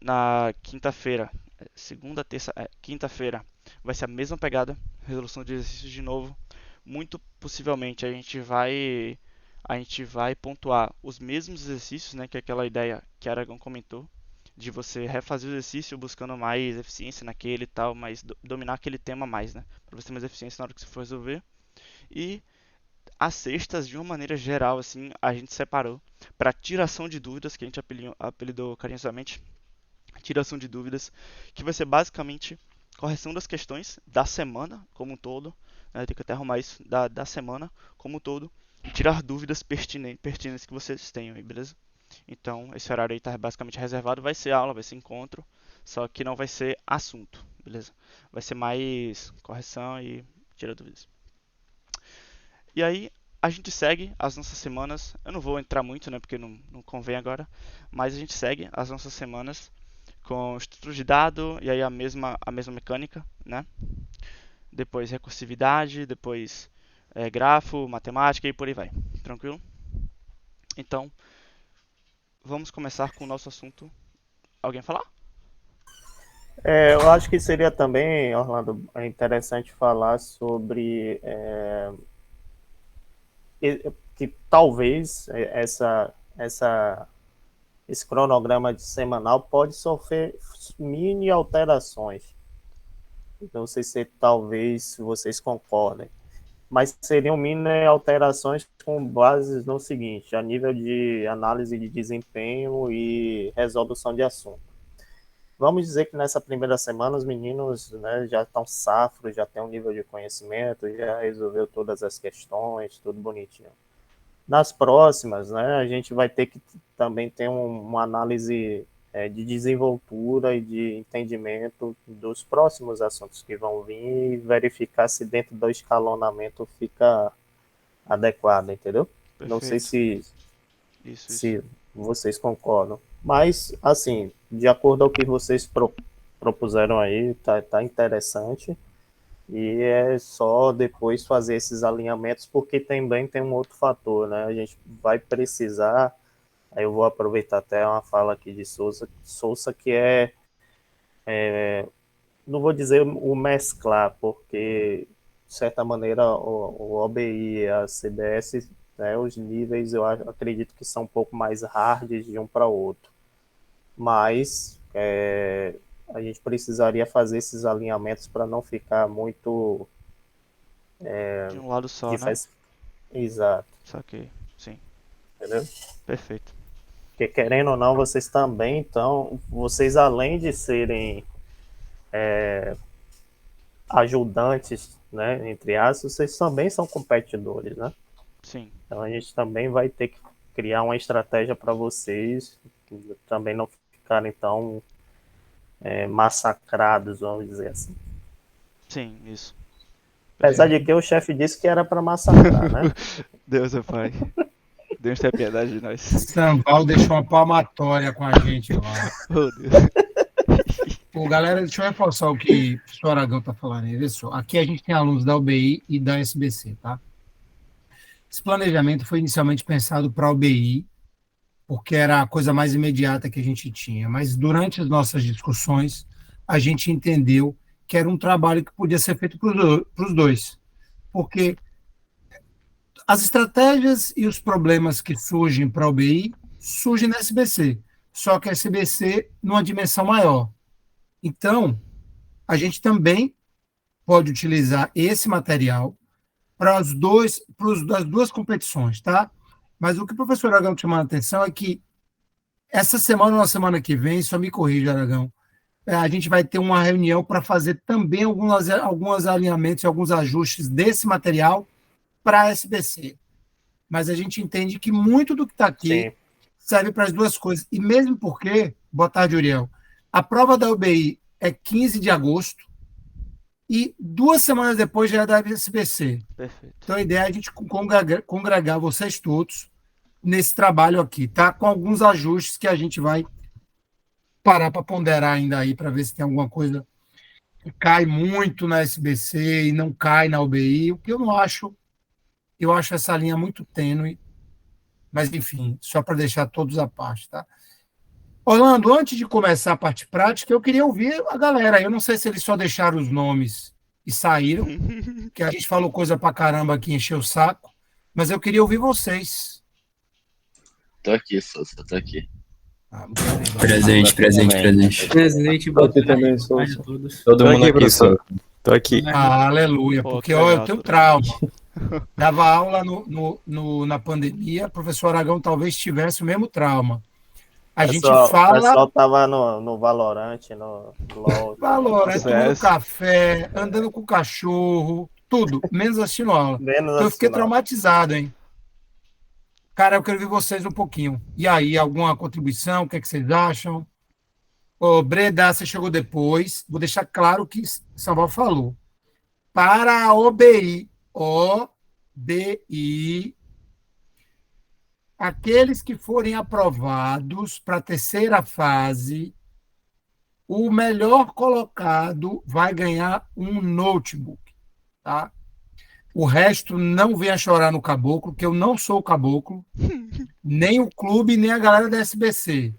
na quinta-feira, segunda, terça, quinta-feira, vai ser a mesma pegada, resolução de exercícios de novo. Muito possivelmente a gente vai pontuar os mesmos exercícios, né, que é aquela ideia que a Aragão comentou, de você refazer o exercício buscando mais eficiência naquele e tal, mas dominar aquele tema mais, né, para você ter mais eficiência na hora que você for resolver. E as sextas, de uma maneira geral, assim, a gente separou para tiração de dúvidas, que a gente apelidou carinhosamente tiração de dúvidas, que vai ser basicamente correção das questões da semana como um todo, né, tem que até arrumar isso da semana como um todo, e tirar dúvidas pertinentes que vocês tenham aí, beleza? Então, esse horário aí está basicamente reservado, vai ser aula, vai ser encontro, só que não vai ser assunto, beleza? Vai ser mais correção e tirar dúvidas. E aí, a gente segue as nossas semanas, eu não vou entrar muito, né, porque não convém agora, mas a gente segue as nossas semanas com estrutura de dado e aí a mesma mecânica, né? Depois recursividade, depois grafo, matemática e por aí vai. Tranquilo? Então, vamos começar com o nosso assunto. Alguém falar? Eu acho que seria também, Orlando, interessante falar sobre que talvez esse cronograma de semanal pode sofrer mini alterações. Então, não sei se talvez vocês concordem, mas seriam mini alterações com bases no seguinte, a nível de análise de desempenho e resolução de assunto. Vamos dizer que nessa primeira semana os meninos, né, já estão safros, já têm um nível de conhecimento, já resolveu todas as questões, tudo bonitinho. Nas próximas, né, a gente vai ter que também ter uma análise de desenvoltura e de entendimento dos próximos assuntos que vão vir e verificar se dentro do escalonamento fica adequado, entendeu? Perfeito. Não sei se Isso. vocês concordam. Mas, assim, de acordo ao que vocês propuseram aí, tá interessante. E é só depois fazer esses alinhamentos, porque também tem um outro fator, né? A gente vai precisar, aí eu vou aproveitar até uma fala aqui de Sousa que não vou dizer o mesclar, porque, de certa maneira, o OBI e a CBS, né, os níveis eu acredito que são um pouco mais hards de um para o outro. Mas a gente precisaria fazer esses alinhamentos para não ficar muito De um lado só, né? diferente. Exato, Saquei. Sim, entendeu? perfeito. Porque querendo ou não, vocês também, então, vocês além de serem ajudantes, né, entre aspas, vocês também são competidores, né? Sim, Então a gente também vai ter que criar uma estratégia para vocês também não ficarem tão massacrados, vamos dizer assim. sim, isso. Apesar de que o chefe disse que era para massacrar, né? Deus é pai. Deus tenha piedade de nós. Samval deixou uma palmatória com a gente lá. Oh, Deus. Pô, galera, deixa eu reforçar o que o professor Aragão está falando aí. Vê só, aqui a gente tem alunos da UBI e da SBC, tá? Esse planejamento foi inicialmente pensado para a UBI, porque era a coisa mais imediata que a gente tinha, mas durante as nossas discussões, a gente entendeu que era um trabalho que podia ser feito para os dois, porque as estratégias e os problemas que surgem para a UBI surgem na SBC, só que a SBC numa dimensão maior. Então, a gente também pode utilizar esse material para as duas competições, tá? Mas o que o professor Aragão chamou a atenção é que essa semana ou na semana que vem, só me corrija, Aragão, a gente vai ter uma reunião para fazer também alguns alinhamentos e alguns ajustes desse material para a SBC. Mas a gente entende que muito do que está aqui Sim, serve para as duas coisas. E mesmo porque, boa tarde, Uriel, a prova da UBI é 15 de agosto e 2 semanas depois já é da SBC. Perfeito. Então a ideia é a gente congregar vocês todos nesse trabalho aqui, tá? Com alguns ajustes que a gente vai parar para ponderar ainda aí, para ver se tem alguma coisa que cai muito na SBC e não cai na UBI, o que eu não acho. Eu acho essa linha muito tênue, mas enfim, só para deixar todos à parte, tá? Orlando, antes de começar a parte prática, eu queria ouvir a galera. Eu não sei se eles só deixaram os nomes e saíram, que a gente falou coisa pra caramba aqui, encheu o saco, mas eu queria ouvir vocês. Tô aqui, Souza, tô aqui. Muito legal. Presente, presente, Também. presente. Presidente, Tô boa aqui tarde, também, boa tarde Souza. a todos. Todo Tô mundo aqui, aqui, professor. Souza. Tô aqui. Aleluia, Pô, porque que ó, eu legal, tenho Turão. trauma. Dava aula na pandemia, professor Aragão talvez tivesse o mesmo trauma. A gente o fala pessoal tava no Valorant, no LoL. valor, tomando CS. café, andando com o cachorro, tudo, menos assistindo aula. Menos Então eu assim, fiquei não. traumatizado, hein? Cara, eu quero ouvir vocês um pouquinho. E aí, alguma contribuição? O que é que vocês acham? Ô, Breda, você chegou depois. Vou deixar claro o que Samuel falou. Para a OBI, aqueles que forem aprovados para a terceira fase, o melhor colocado vai ganhar um notebook, tá? O resto não venha chorar no caboclo, que eu não sou o caboclo, nem o clube, nem a galera da SBC.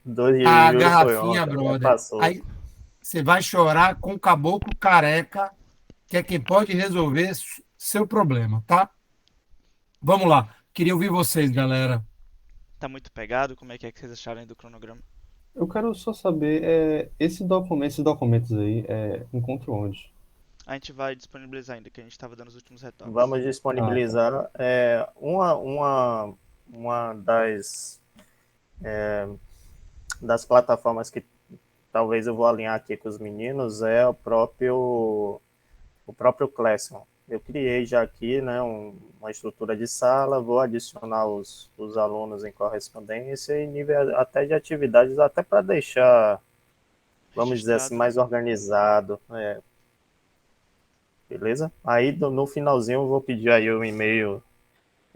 2 de A julho foi garrafinha, ontem, já brother. passou. Aí você vai chorar com o caboclo careca, que é quem pode resolver seu problema, tá? Vamos lá. Queria ouvir vocês, galera. Tá muito pegado? Como é que vocês acharam aí do cronograma? Eu quero só saber, esses documentos aí, encontro onde? A gente vai disponibilizar ainda, que a gente tava dando os últimos retoques. Vamos disponibilizar uma das plataformas que talvez eu vou alinhar aqui com os meninos é o próprio Classroom. Eu criei já aqui, né, uma estrutura de sala, vou adicionar os alunos em correspondência e nível até de atividades, até para deixar, vamos dizer assim, Registrado, mais né? organizado. Beleza? Aí no finalzinho eu vou pedir aí o e-mail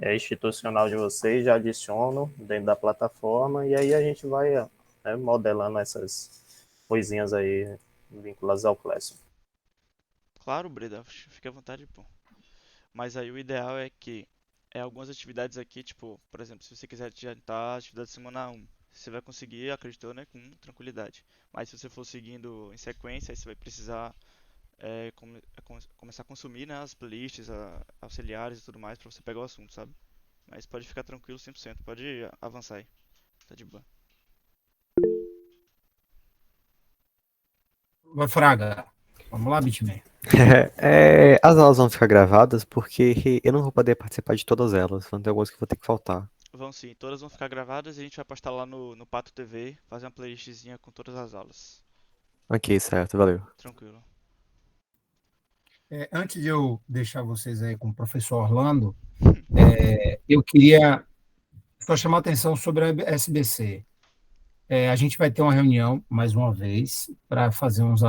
institucional de vocês, já adiciono dentro da plataforma e aí a gente vai modelando essas coisinhas aí vinculadas ao Classroom. Claro, Breda, fique à vontade, pô. Mas aí o ideal é que algumas atividades aqui, tipo, por exemplo, se você quiser adiantar a atividade de semana 1, você vai conseguir, acreditou, né, com tranquilidade. Mas se você for seguindo em sequência, aí você vai precisar começar a consumir, né, as playlists, auxiliares e tudo mais pra você pegar o assunto, sabe? Mas pode ficar tranquilo 100%, pode avançar aí, tá de boa. vai Fraga. Vamos lá, Bitman. As aulas vão ficar gravadas porque eu não vou poder participar de todas elas. Vão ter algumas que eu vou ter que faltar. Vão sim, todas vão ficar gravadas e a gente vai postar lá no Pato TV, fazer uma playlistzinha com todas as aulas. Ok, certo, valeu. Tranquilo. Antes de eu deixar vocês aí com o professor Orlando, eu queria só chamar a atenção sobre a SBC. A gente vai ter uma reunião, mais uma vez, para fazer uns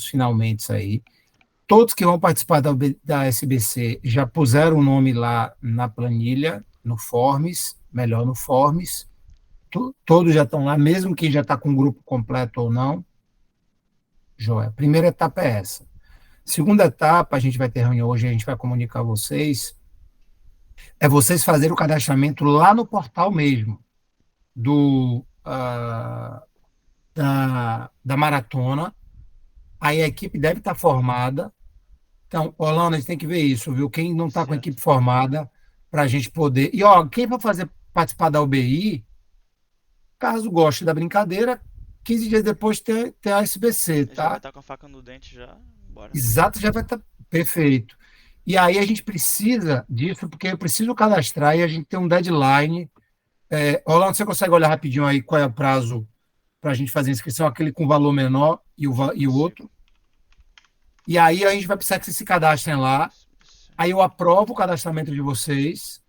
finalmente aí. Todos que vão participar da SBC já puseram o nome lá na planilha, no Forms, melhor no Forms. Todos já estão lá, mesmo quem já está com o grupo completo ou não. Joia. Primeira etapa é essa. Segunda etapa, a gente vai ter reunião hoje, a gente vai comunicar a vocês, é vocês fazerem o cadastramento lá no portal mesmo, da maratona. Aí a equipe deve estar formada. Então, Orlando, a gente tem que ver isso, viu? Quem não está com a Certo. equipe formada, para a gente poder. E, ó, quem vai participar da UBI, caso goste da brincadeira, 15 dias depois tem a SBC, Já vai tá? estar com a faca no dente já, bora. Exato, já vai estar perfeito. E aí a gente precisa disso, porque eu preciso cadastrar e a gente tem um deadline. Orlando, você consegue olhar rapidinho aí qual é o prazo para a gente fazer a inscrição, aquele com valor menor e o outro? E aí a gente vai precisar que vocês se cadastrem lá. Aí eu aprovo o cadastramento de vocês.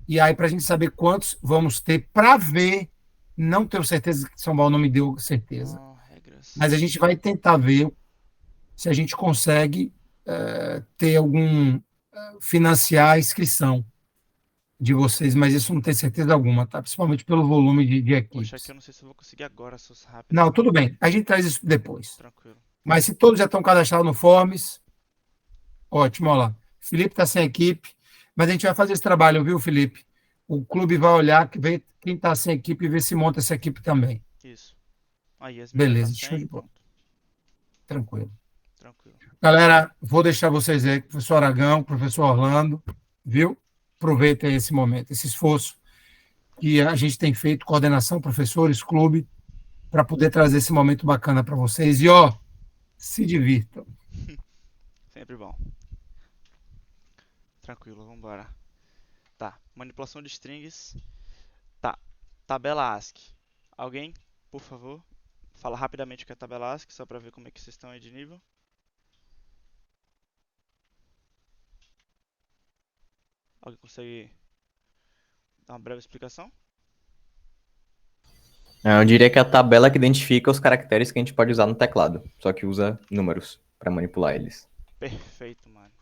E aí, para a gente saber quantos vamos ter, para ver, não tenho certeza que São Paulo não me deu certeza. Regras. Mas a gente vai tentar ver se a gente consegue ter financiar a inscrição de vocês, mas isso não tem certeza alguma, tá? Principalmente pelo volume de equipes. Poxa, aqui eu não sei se eu vou conseguir agora, se fosse rápido. Não, tudo bem. A gente traz isso depois. Tranquilo. Mas se todos já estão cadastrados no Forms, ótimo, olha lá. Felipe está sem equipe, mas a gente vai fazer esse trabalho, viu, Felipe? O clube vai olhar, ver quem está sem equipe e ver se monta essa equipe também. Isso. Aí, as Beleza, tá show sem, de bola. pronto. Tranquilo. Tranquilo. Galera, vou deixar vocês aí, professor Aragão, professor Orlando, viu? Aproveitem esse momento, esse esforço que a gente tem feito, coordenação, professores, clube, para poder trazer esse momento bacana para vocês. E, ó, se divirtam. Sempre bom. Tranquilo, vambora. Tá, manipulação de strings. Tá, tabela ASCII. Alguém, por favor, fala rapidamente o que é tabela ASCII, só pra ver como é que vocês estão aí de nível. Alguém consegue dar uma breve explicação? Eu diria que é a tabela que identifica os caracteres que a gente pode usar no teclado, só que usa números para manipular eles. Perfeito, mano.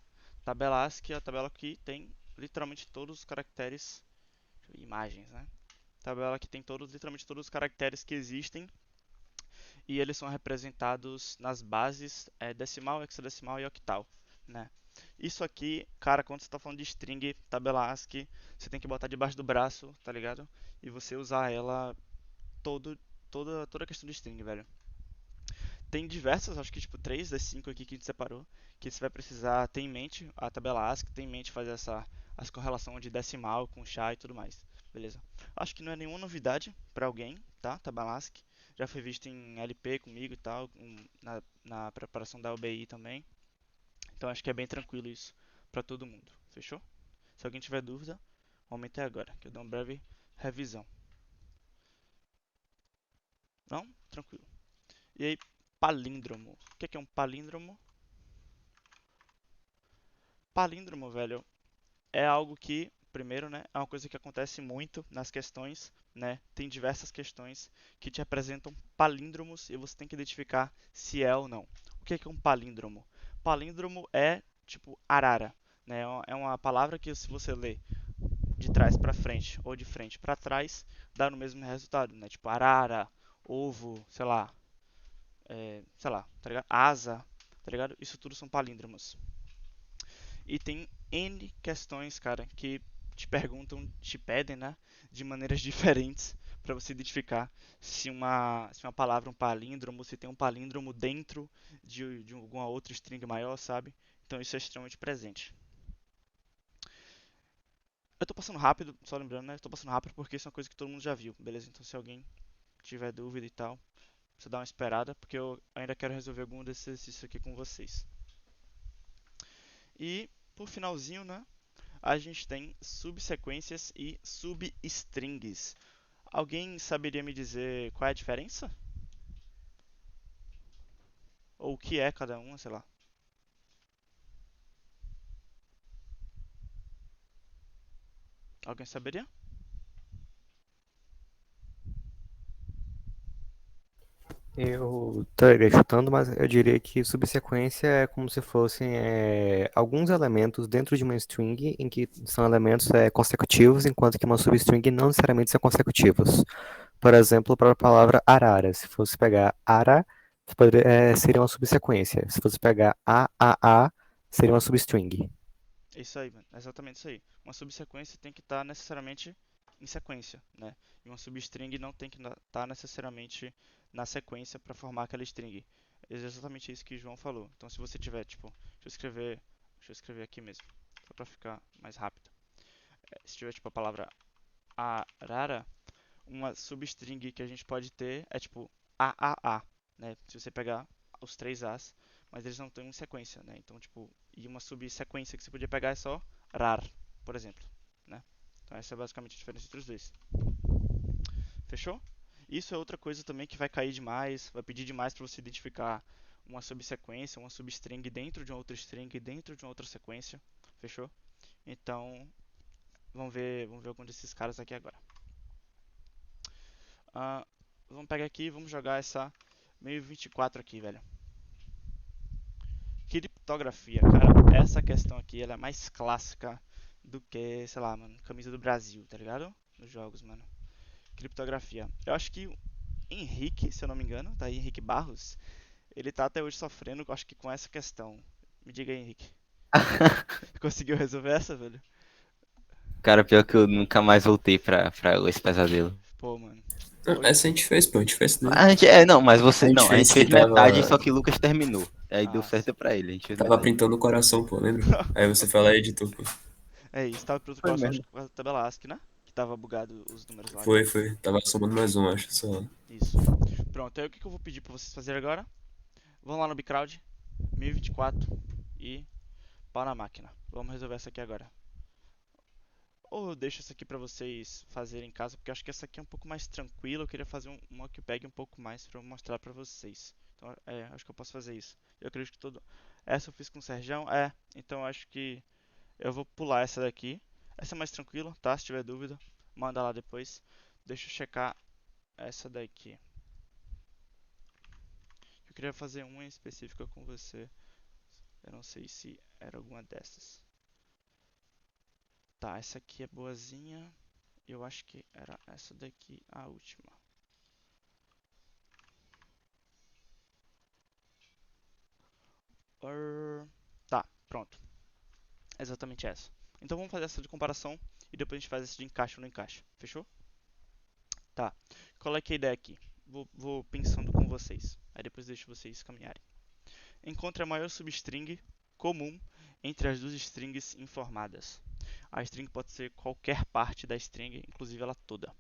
Tabela ASCII é a tabela que tem literalmente todos os caracteres, imagens, né? Tabela que tem literalmente todos os caracteres que existem e eles são representados nas bases decimal, hexadecimal e octal, né? Isso aqui, cara, quando você tá falando de string, tabela ASCII, você tem que botar debaixo do braço, tá ligado? E você usar ela toda a questão de string, velho. Tem diversas, acho que tipo 3 das 5 aqui que a gente separou, que você vai precisar ter em mente a tabela ASCII, ter em mente fazer essa correlação de decimal com char e tudo mais, beleza? Acho que não é nenhuma novidade para alguém, tá? Tabela ASCII já foi visto em LP comigo e tal, na preparação da UBI também. Então acho que é bem tranquilo isso para todo mundo, fechou? Se alguém tiver dúvida, o momento é agora, que eu dou uma breve revisão. Não? Tranquilo. E aí, palíndromo. O que é um palíndromo? Palíndromo, velho, é algo que, primeiro, né, é uma coisa que acontece muito nas questões, né? Tem diversas questões que te apresentam palíndromos e você tem que identificar se é ou não. O que é um palíndromo? Palíndromo é tipo arara, né? É uma palavra que se você ler de trás para frente ou de frente para trás, dá no mesmo resultado, né? Tipo arara, ovo, sei lá, tá ligado? Asa, tá ligado? Isso tudo são palíndromos. E tem N questões, cara, que te pedem, né, de maneiras diferentes para você identificar se uma palavra é um palíndromo, se tem um palíndromo dentro de alguma outra string maior, sabe? Então isso é extremamente presente. Eu tô passando rápido, só lembrando, né? Eu tô passando rápido porque isso é uma coisa que todo mundo já viu, beleza? Então se alguém tiver dúvida e tal, Precisa dar uma esperada, porque eu ainda quero resolver algum desses exercícios aqui com vocês. E, por finalzinho, né, a gente tem subsequências e substrings. Alguém saberia me dizer qual é a diferença? Ou o que é cada uma, sei lá. Alguém saberia? Eu estaria chutando, mas eu diria que subsequência é como se fossem alguns elementos dentro de uma string em que são elementos consecutivos, enquanto que uma substring não necessariamente são consecutivos. Por exemplo, para a palavra arara, se fosse pegar ara, seria uma subsequência. Se fosse pegar a, seria uma substring. É isso aí, mano. É exatamente isso aí. Uma subsequência tem que estar necessariamente em sequência, né? E uma substring não tem que estar necessariamente na sequência para formar aquela string. É exatamente isso que o João falou. Então, se você tiver, tipo, deixa eu escrever aqui mesmo, só para ficar mais rápido. Se tiver, tipo, a palavra arara, uma substring que a gente pode ter é tipo AAA, né? Se você pegar os três As, mas eles não estão em sequência, né? Então, tipo, e uma subsequência que você podia pegar é só rar, por exemplo, né? Então essa é basicamente a diferença entre os dois. Fechou? Isso é outra coisa também que vai cair demais, vai pedir demais para você identificar uma subsequência, uma substring dentro de uma outra string, dentro de uma outra sequência. Fechou? Então, vamos ver algum desses caras aqui agora. Vamos pegar aqui e vamos jogar essa 1024 aqui, velho. Criptografia, cara, essa questão aqui ela é mais clássica do que, sei lá, mano, camisa do Brasil, tá ligado? Nos jogos, mano. Criptografia. Eu acho que o Henrique, se eu não me engano, tá aí, Henrique Barros, ele tá até hoje sofrendo, acho que com essa questão. Me diga aí, Henrique. Conseguiu resolver essa, velho? Cara, pior que eu nunca mais voltei pra esse pesadelo. Pô, mano. Não, essa a gente fez, pô, a gente fez tudo. Não, mas A gente a gente fez que fez metade, só tava, que o Lucas terminou. Aí deu Ah, certo pra ele, a gente fez tava metade. printando o coração, pô, lembra? Aí você foi lá e editou, pô. é isso, tava pronto Foi para mesmo. a tabela ASCII, né? Que tava bugado os números lá. Foi. Tava somando mais um, acho, só. Isso. Pronto, aí o que eu vou pedir pra vocês fazerem agora? Vão lá no Bcrowd, 1024 e pau na máquina. Vamos resolver essa aqui agora. Ou eu deixo essa aqui pra vocês fazerem em casa, porque eu acho que essa aqui é um pouco mais tranquila. Eu queria fazer uma que pegue um pouco mais pra eu mostrar pra vocês. Então, acho que eu posso fazer isso. Eu acredito que todo... Essa eu fiz com o Serjão, então acho que eu vou pular essa daqui. Essa é mais tranquila, tá? Se tiver dúvida, manda lá depois. Deixa eu checar essa daqui. Eu queria fazer uma em específica com você. Eu não sei se era alguma dessas. Tá, essa aqui é boazinha. Eu acho que era essa daqui a última. Tá, pronto. Exatamente essa. Então vamos fazer essa de comparação e depois a gente faz essa de encaixe ou não encaixe. Fechou? Tá. Qual é que é a ideia aqui? Vou pensando com vocês. Aí depois deixo vocês caminharem. Encontre a maior substring comum entre as duas strings informadas. A string pode ser qualquer parte da string, inclusive ela toda.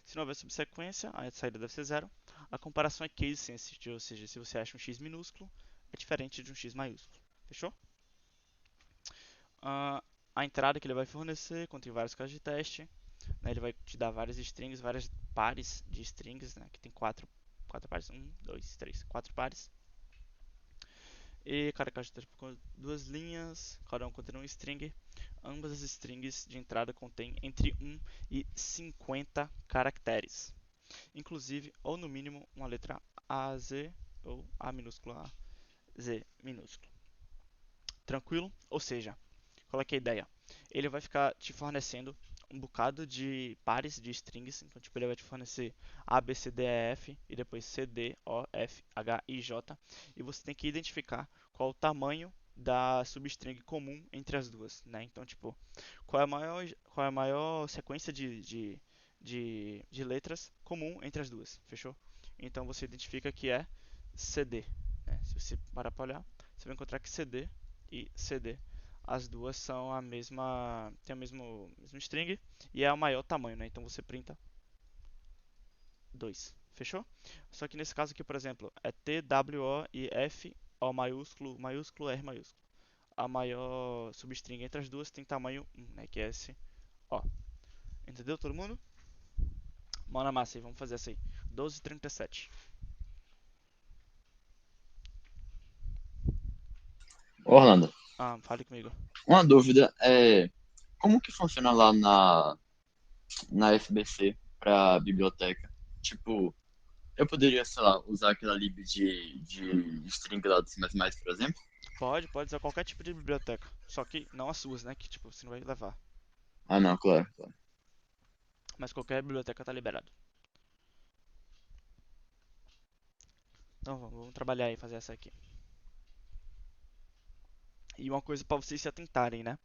Se não houver subsequência, a saída deve ser zero. A comparação é case sensitive, ou seja, se você acha um x minúsculo, é diferente de um x maiúsculo. Fechou? A entrada que ele vai fornecer contém vários casos de teste. Né, ele vai te dar várias strings, várias pares de strings, né, que tem quatro pares. 1, 2, 3, 4 pares. E cada caixa de texto com duas linhas, cada um contém uma string. Ambas as strings de entrada contêm entre 1 e 50 caracteres, inclusive ou no mínimo uma letra A, Z ou A minúsculo A, Z minúsculo. Tranquilo? Ou seja, qual é que é a ideia? Ele vai ficar te fornecendo um bocado de pares de strings, então tipo, ele vai te fornecer A, B, C, D, E, F e depois C, D, O, F, H, I, J, e você tem que identificar qual o tamanho da substring comum entre as duas, né? Então, tipo, qual é a maior sequência de letras comum entre as duas, fechou? Então você identifica que é CD, né? Se você parar para olhar, você vai encontrar que CD e CD, as duas são a mesma, tem o mesmo string e é o maior tamanho, né? Então você printa 2, Fechou? Só que nesse caso aqui, por exemplo, é T, W, O e F, O maiúsculo, maiúsculo, R maiúsculo. A maior substring entre as duas tem tamanho 1, né? Que é esse O. Entendeu todo mundo? Mão na massa aí, vamos fazer essa aí. 12,37. Orlando, Ah, fale comigo. uma dúvida é como que funciona lá na FBC para biblioteca? Tipo, eu poderia, sei lá, usar aquela lib de string lá do C++, por exemplo? Pode usar qualquer tipo de biblioteca. Só que não as suas, né? Que tipo, você não vai levar. Ah, não, claro, claro. Mas qualquer biblioteca tá liberado. Então vamos trabalhar aí, fazer essa aqui. E uma coisa para vocês se atentarem, né?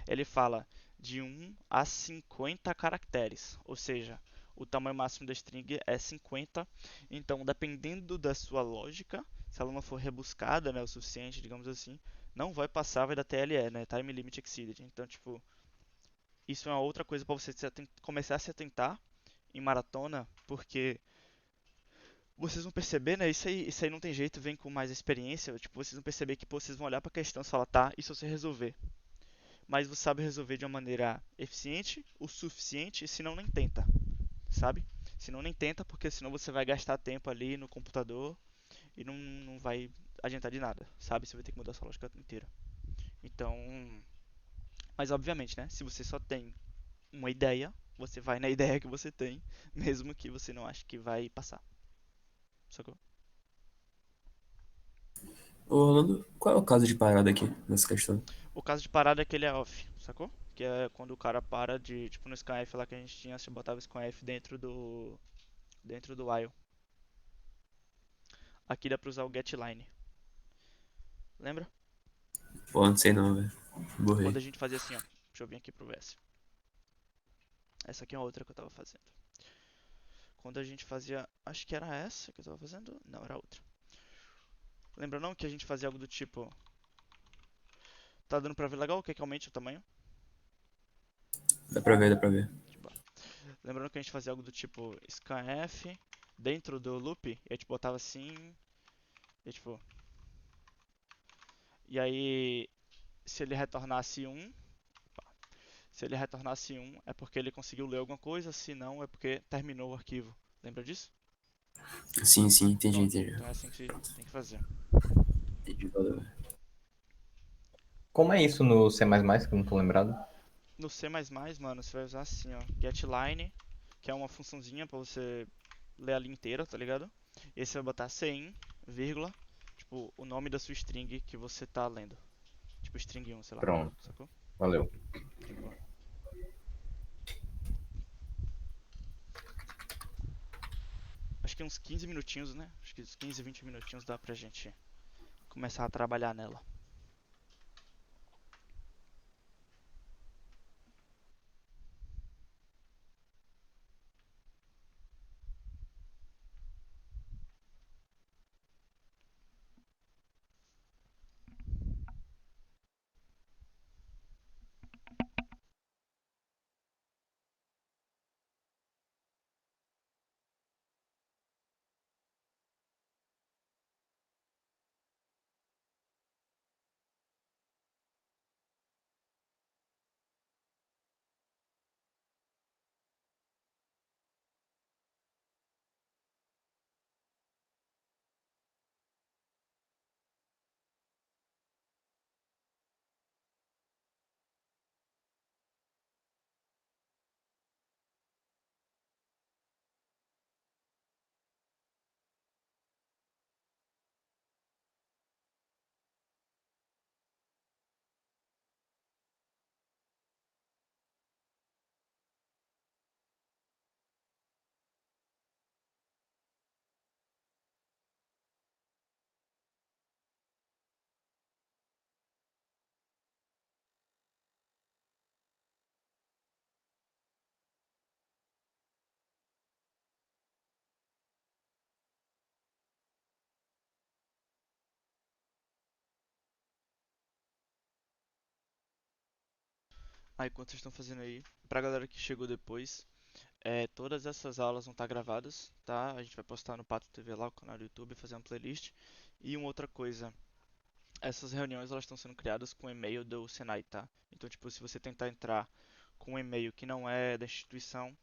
Ele fala de 1 a 50 caracteres, ou seja, o tamanho máximo da string é 50. Então, dependendo da sua lógica, se ela não for rebuscada, né, o suficiente, digamos assim, não vai passar, vai dar TLE, né, Time Limit Exceeded. Então, tipo, isso é uma outra coisa para você começar a se atentar em maratona, porque vocês vão perceber, né? Isso aí não tem jeito, vem com mais experiência. Tipo, vocês vão perceber que pô, vocês vão olhar pra questão e falar, tá, isso você resolver. Mas você sabe resolver de uma maneira eficiente, o suficiente, se não nem tenta, sabe? Se não nem tenta, porque senão você vai gastar tempo ali no computador e não vai adiantar de nada, sabe? Você vai ter que mudar sua lógica inteira. Então, mas obviamente, né? Se você só tem uma ideia, você vai na ideia que você tem, mesmo que você não ache que vai passar. Sacou? Ô, Orlando, qual é o caso de parada aqui nessa questão? O caso de parada é que ele é off, sacou? Que é quando o cara para de, tipo no scanf lá que a gente tinha, você botava o scanf dentro do while. Aqui dá pra usar o getLine. Lembra? Pô, não sei não, velho. Quando Borrei. a gente fazia assim, ó. Deixa eu vir aqui pro VS. Essa aqui é outra que eu tava fazendo. Quando a gente fazia, acho que era essa que eu tava fazendo? Não, era outra. Lembra não que a gente fazia algo do tipo, tá dando pra ver legal? Quer que aumente o tamanho? Dá pra ver, dá pra ver. Tipo, lembrando que a gente fazia algo do tipo scanf dentro do loop, e a gente botava assim, e tipo, e aí se ele retornasse 1, se ele retornasse 1 é porque ele conseguiu ler alguma coisa, se não é porque terminou o arquivo. Lembra disso? Sim, sim, entendi, Pronto, entendi. então é assim que tem que fazer. Entendi, valeu. Como é isso no C++, que eu não tô lembrado? No C++, mano, você vai usar assim, ó, getLine, que é uma funçãozinha pra você ler a linha inteira, tá ligado? E aí você vai botar cin, vírgula, tipo, o nome da sua string que você tá lendo. Tipo, string 1, sei lá, Pronto, sacou? valeu. De boa. Acho que uns 15 minutinhos, né? Acho que uns 15, 20 minutinhos dá pra gente começar a trabalhar nela. Aí, enquanto vocês estão fazendo aí, pra galera que chegou depois, Todas essas aulas vão estar gravadas, tá? A gente vai postar no Pato TV lá, o canal do YouTube, fazer uma playlist. E uma outra coisa, essas reuniões elas estão sendo criadas com e-mail do Senai, tá? Então, tipo, se você tentar entrar com um e-mail que não é da instituição,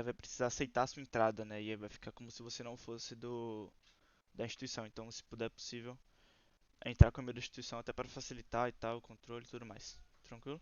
vai precisar aceitar a sua entrada, né? E aí vai ficar como se você não fosse da instituição. Então, se puder possível, entrar com o e-mail da instituição até para facilitar e tal, o controle e tudo mais. Tranquilo?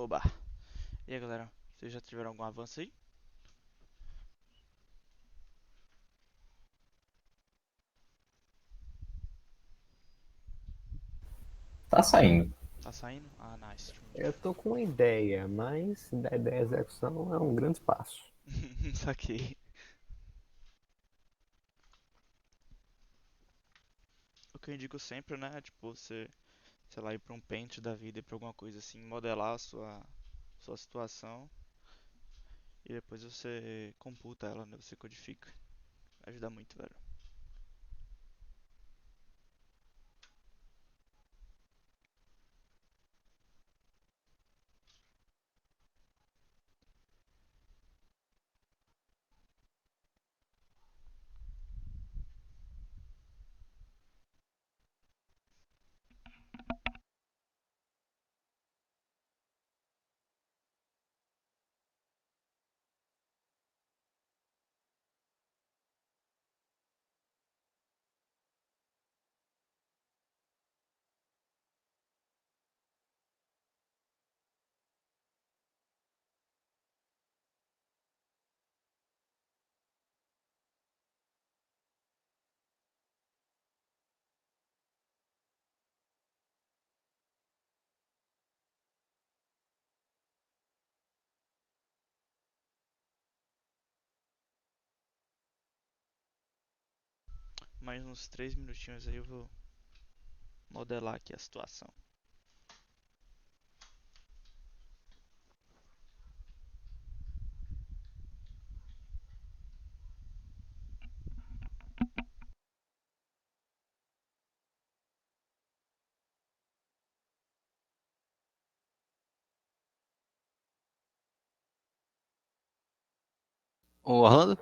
Oba. E aí, galera? Vocês já tiveram algum avanço aí? Tá saindo. Tá saindo? Ah, nice. Eu tô com uma ideia, mas da ideia à execução é um grande passo. Saquei. O que eu indico sempre, né? É, tipo, você, sei lá, ir pra um Paint da vida, ir pra alguma coisa assim, modelar a sua situação e depois você computa ela, né? Você codifica. Ajuda muito, velho. Mais uns 3 minutinhos aí eu vou modelar aqui a situação. Ô, Orlando,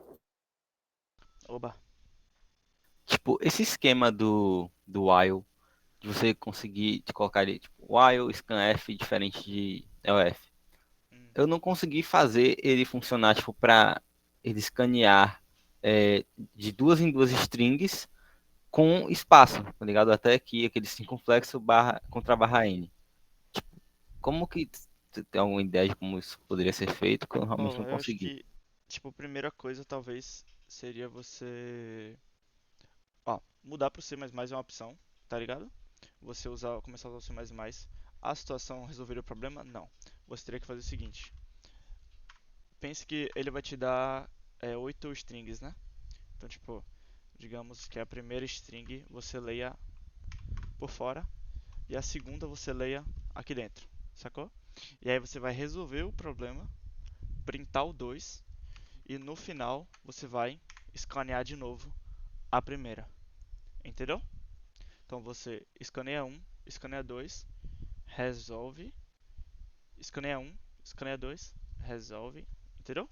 Oba. tipo, esse esquema do while, de você conseguir de colocar ele, tipo, while, scanf diferente de elf. Hum. Eu não consegui fazer ele funcionar, tipo, pra ele escanear de duas em duas strings com espaço, tá ligado? Até aqui, aquele circunflexo barra, contra barra N. Como que você tem alguma ideia de como isso poderia ser feito? Que eu realmente Ó, não eu acho consegui. que, tipo, a primeira coisa talvez seria você, ó, mudar pro C++ é uma opção, tá ligado? Você usar, começar a usar o C++, a situação resolveria o problema? Não. Você teria que fazer o seguinte. Pense que ele vai te dar 8 strings, né? Então, tipo, digamos que a primeira string você leia por fora e a segunda você leia aqui dentro, sacou? E aí você vai resolver o problema, printar o 2 e no final você vai escanear de novo a primeira, entendeu? Então você escaneia 1, escaneia 2, resolve, escaneia 1, escaneia 2, resolve, entendeu?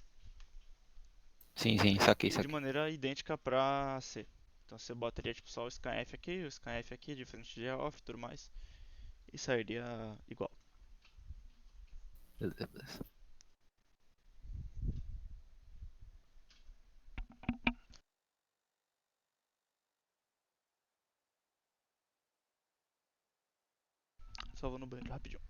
Sim, sim, saquei, E de saquei. maneira idêntica para C. Então você botaria tipo só o scanf aqui, diferente de off e tudo mais, e sairia igual. Beleza, beleza. Só vou no banheiro rapidinho.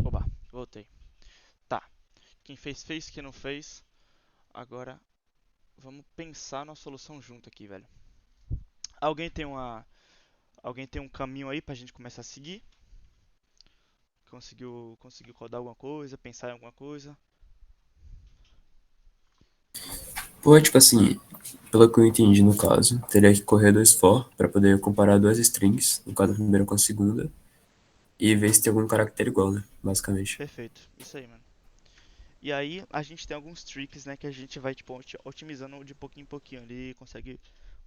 Oba, voltei. Tá, quem fez fez, quem não fez. Agora vamos pensar na solução junto aqui, velho. Alguém tem uma, alguém tem um caminho aí pra gente começar a seguir? Conseguiu codar alguma coisa, pensar em alguma coisa? Pô, tipo assim, pelo que eu entendi no caso, teria que correr 2 for para poder comparar duas strings, no caso a primeira com a segunda, e ver se tem algum caractere igual, né? Basicamente. Perfeito, isso aí, mano. E aí a gente tem alguns tricks, né, que a gente vai tipo otimizando de pouquinho em pouquinho ali, consegue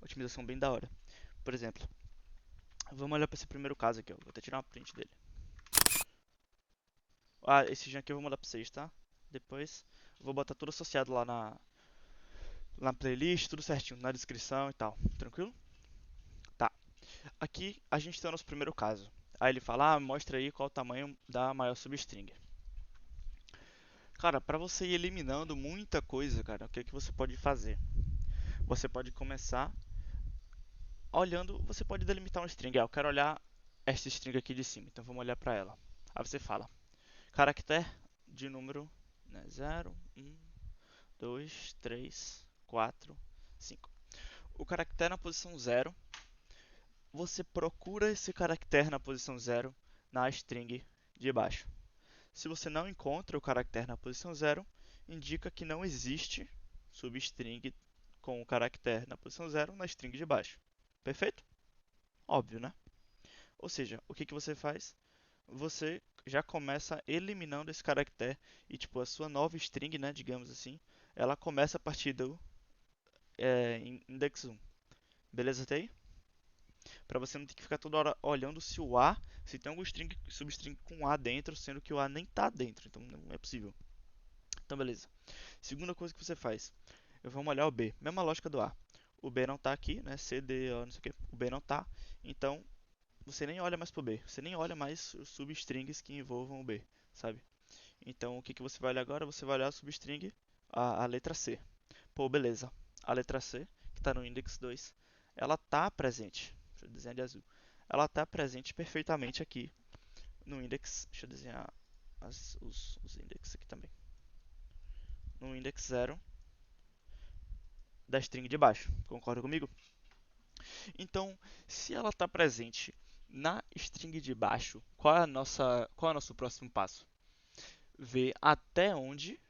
otimização bem da hora. Por exemplo, vamos olhar para esse primeiro caso aqui, ó. Vou até tirar uma print dele. Ah, esse já aqui eu vou mandar pra vocês, tá? Depois eu vou botar tudo associado lá na playlist, tudo certinho, na descrição e tal. Tranquilo? Tá. Aqui a gente tem o nosso primeiro caso. Aí ele fala, mostra aí qual o tamanho da maior substring. Cara, para você ir eliminando muita coisa, cara, o que é que você pode fazer? Você pode começar olhando, você pode delimitar uma string. Eu quero olhar esta string aqui de cima, então vamos olhar para ela. Aí você fala, caractere de número, né, 0, 1, 2, 3, 4, 5. O caractere na posição 0, você procura esse caractere na posição 0 na string de baixo. Se você não encontra o caractere na posição 0, indica que não existe substring com o caractere na posição 0 na string de baixo. Perfeito? Óbvio, né? Ou seja, o que você faz? Você já começa eliminando esse caractere e tipo a sua nova string, né, digamos assim, ela começa a partir do index 1. Beleza até aí? Para você não ter que ficar toda hora olhando se tem algum substring com A dentro, sendo que o A nem está dentro, então não é possível. Então beleza. Segunda coisa que você faz, vamos olhar o B, mesma lógica do A. O B não está aqui, né? C, D, O, não sei o que. O B não está, então você nem olha mais pro B, você nem olha mais os substrings que envolvam o B, sabe? Então o que você vai olhar agora? Você vai olhar a substring, a letra C. Pô, beleza. A letra C, que está no index 2, ela está presente. Deixa eu desenhar de azul. Ela está presente perfeitamente aqui no index. Deixa eu desenhar os index aqui também. No index 0 da string de baixo. Concorda comigo? Então, se ela está presente na string de baixo, qual é o nosso próximo passo? Ver até onde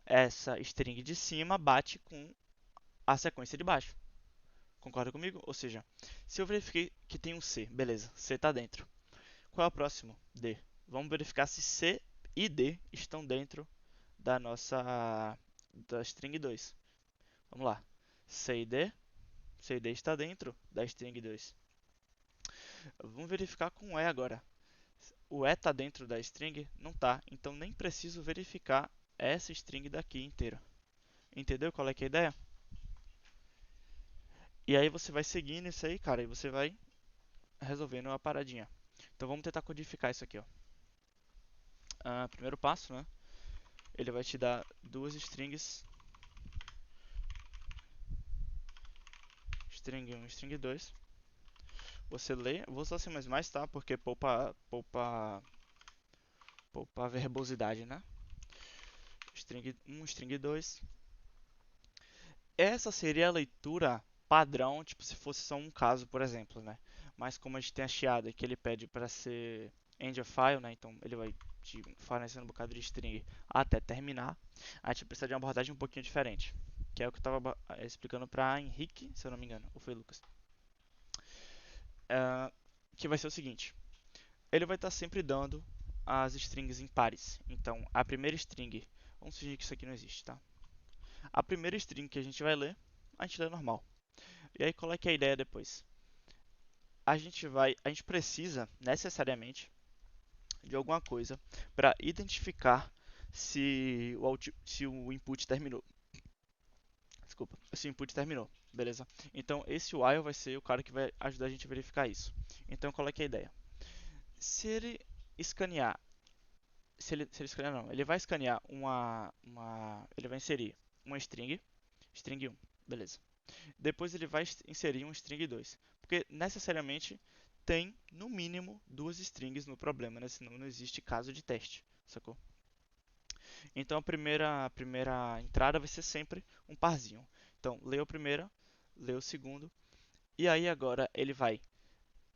essa string de cima bate com a sequência de baixo. Concorda comigo? Ou seja, se eu verifiquei que tem um C, beleza, C está dentro. Qual é o próximo? D. Vamos verificar se C e D estão dentro da string 2. Vamos lá. C e D está dentro da string 2. Vamos verificar com o E agora. O E está dentro da string? Não está. Então nem preciso verificar essa string daqui inteira. Entendeu qual é que é a ideia? E aí você vai seguindo isso aí, cara, e você vai resolvendo uma paradinha. Então vamos tentar codificar isso aqui, ó. Primeiro passo, né? Ele vai te dar duas strings, string 1 e string 2. Você lê, vou usar C++, tá? Porque poupa verbosidade, né? String 1, string 2. Essa seria a leitura padrão, tipo se fosse só um caso, por exemplo, né? Mas como a gente tem a chiada que ele pede para ser end of file, né? Então ele vai te fornecendo um bocado de string até terminar. A gente precisa de uma abordagem um pouquinho diferente, que é o que eu estava explicando para Henrique, se eu não me engano, ou foi Lucas. Que vai ser o seguinte: ele vai estar sempre dando as strings em pares. Então a primeira string, vamos fingir que isso aqui não existe, tá? A primeira string que a gente vai ler, a gente lê normal. E aí qual é que é a ideia depois? A gente precisa necessariamente de alguma coisa para identificar se o input terminou. Desculpa, se o input terminou, beleza? Então esse while vai ser o cara que vai ajudar a gente a verificar isso. Então qual é que é a ideia? Se ele escanear, ele vai escanear ele vai inserir uma string 1, beleza. Depois ele vai inserir um string 2, porque necessariamente tem no mínimo duas strings no problema, né? Senão não existe caso de teste, sacou? Então a primeira entrada vai ser sempre um parzinho. Então leu a primeira, leu o segundo, e aí agora ele vai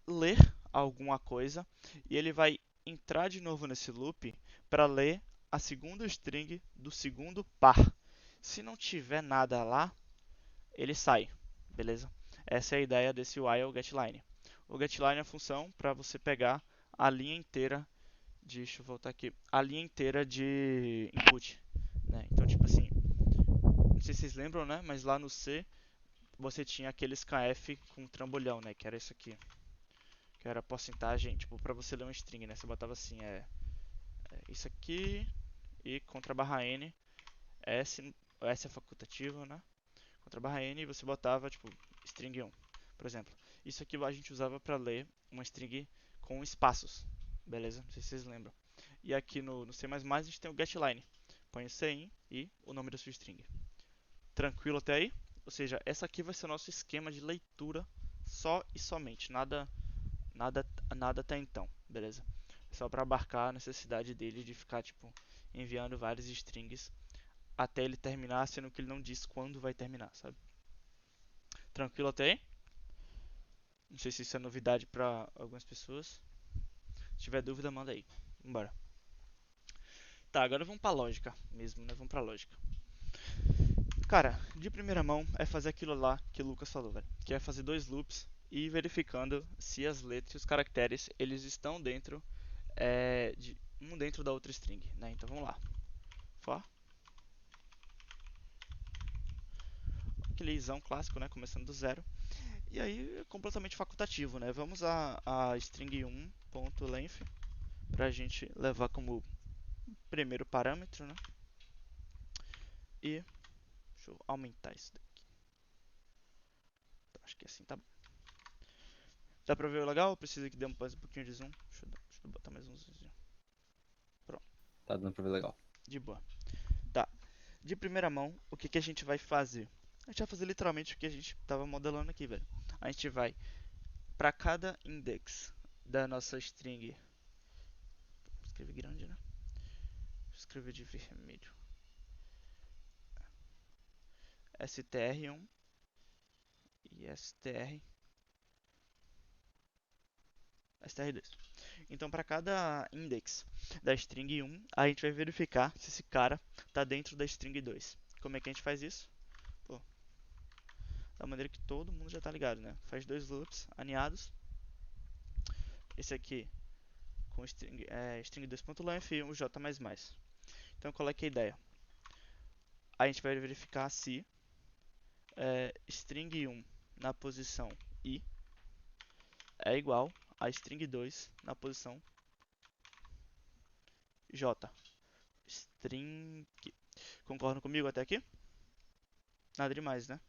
ler alguma coisa e ele vai entrar de novo nesse loop para ler a segunda string do segundo par. Se não tiver nada lá, ele sai, beleza? Essa é a ideia desse while getLine. O getLine é a função para você pegar a linha inteira deixa eu voltar aqui, a linha inteira de input, né? Então, tipo assim, não sei se vocês lembram, né? Mas lá no C você tinha aquele scanf com trambolhão, né? Que era isso aqui, que era a porcentagem, tipo, para você ler um string, né? Você botava assim, isso aqui e contra barra n, S é facultativo, né? Contra barra n e você botava, tipo, string 1, por exemplo. Isso aqui a gente usava para ler uma string com espaços, beleza? Não sei se vocês lembram. E aqui no C++ a gente tem o getLine. Põe o cin e o nome da sua string. Tranquilo até aí? Ou seja, essa aqui vai ser o nosso esquema de leitura só e somente, nada até então, beleza? Só para abarcar a necessidade dele de ficar tipo enviando vários strings até ele terminar, sendo que ele não diz quando vai terminar, sabe? Tranquilo até aí? Não sei se isso é novidade para algumas pessoas. Se tiver dúvida, manda aí. Vambora. Tá, agora vamos pra lógica mesmo, né? Vamos pra lógica. Cara, de primeira mão é fazer aquilo lá que o Lucas falou, velho. Que é fazer 2 loops e ir verificando se as letras e os caracteres eles estão dentro de um dentro da outra string, né? Então vamos lá. For. Aquele isão clássico, né? Começando do zero. E aí é completamente facultativo, né? Vamos a string 1.length pra gente levar como primeiro parâmetro, né? E deixa eu aumentar isso daqui. Acho que assim tá bom. Dá pra ver legal? Ou precisa que dê um pouquinho de zoom? Deixa eu botar mais um zoomzinho. Pronto. Tá dando pra ver legal. De boa. Tá. De primeira mão, o que a gente vai fazer? A gente vai fazer literalmente o que a gente tava modelando aqui, velho. A gente vai pra cada index da nossa string. Vou escrever grande, né? Vou escrever de vermelho. str1 e str2. Então, para cada index da string 1, a gente vai verificar se esse cara está dentro da string 2. Como é que a gente faz isso? Pô, da maneira que todo mundo já está ligado, né? Faz 2 loops aninhados. Esse aqui com string 2.length e um j++. Então, qual é que é a ideia? A gente vai verificar se string 1 na posição i é igual a string 2 na posição j. String. Concordam comigo até aqui? Nada demais, né?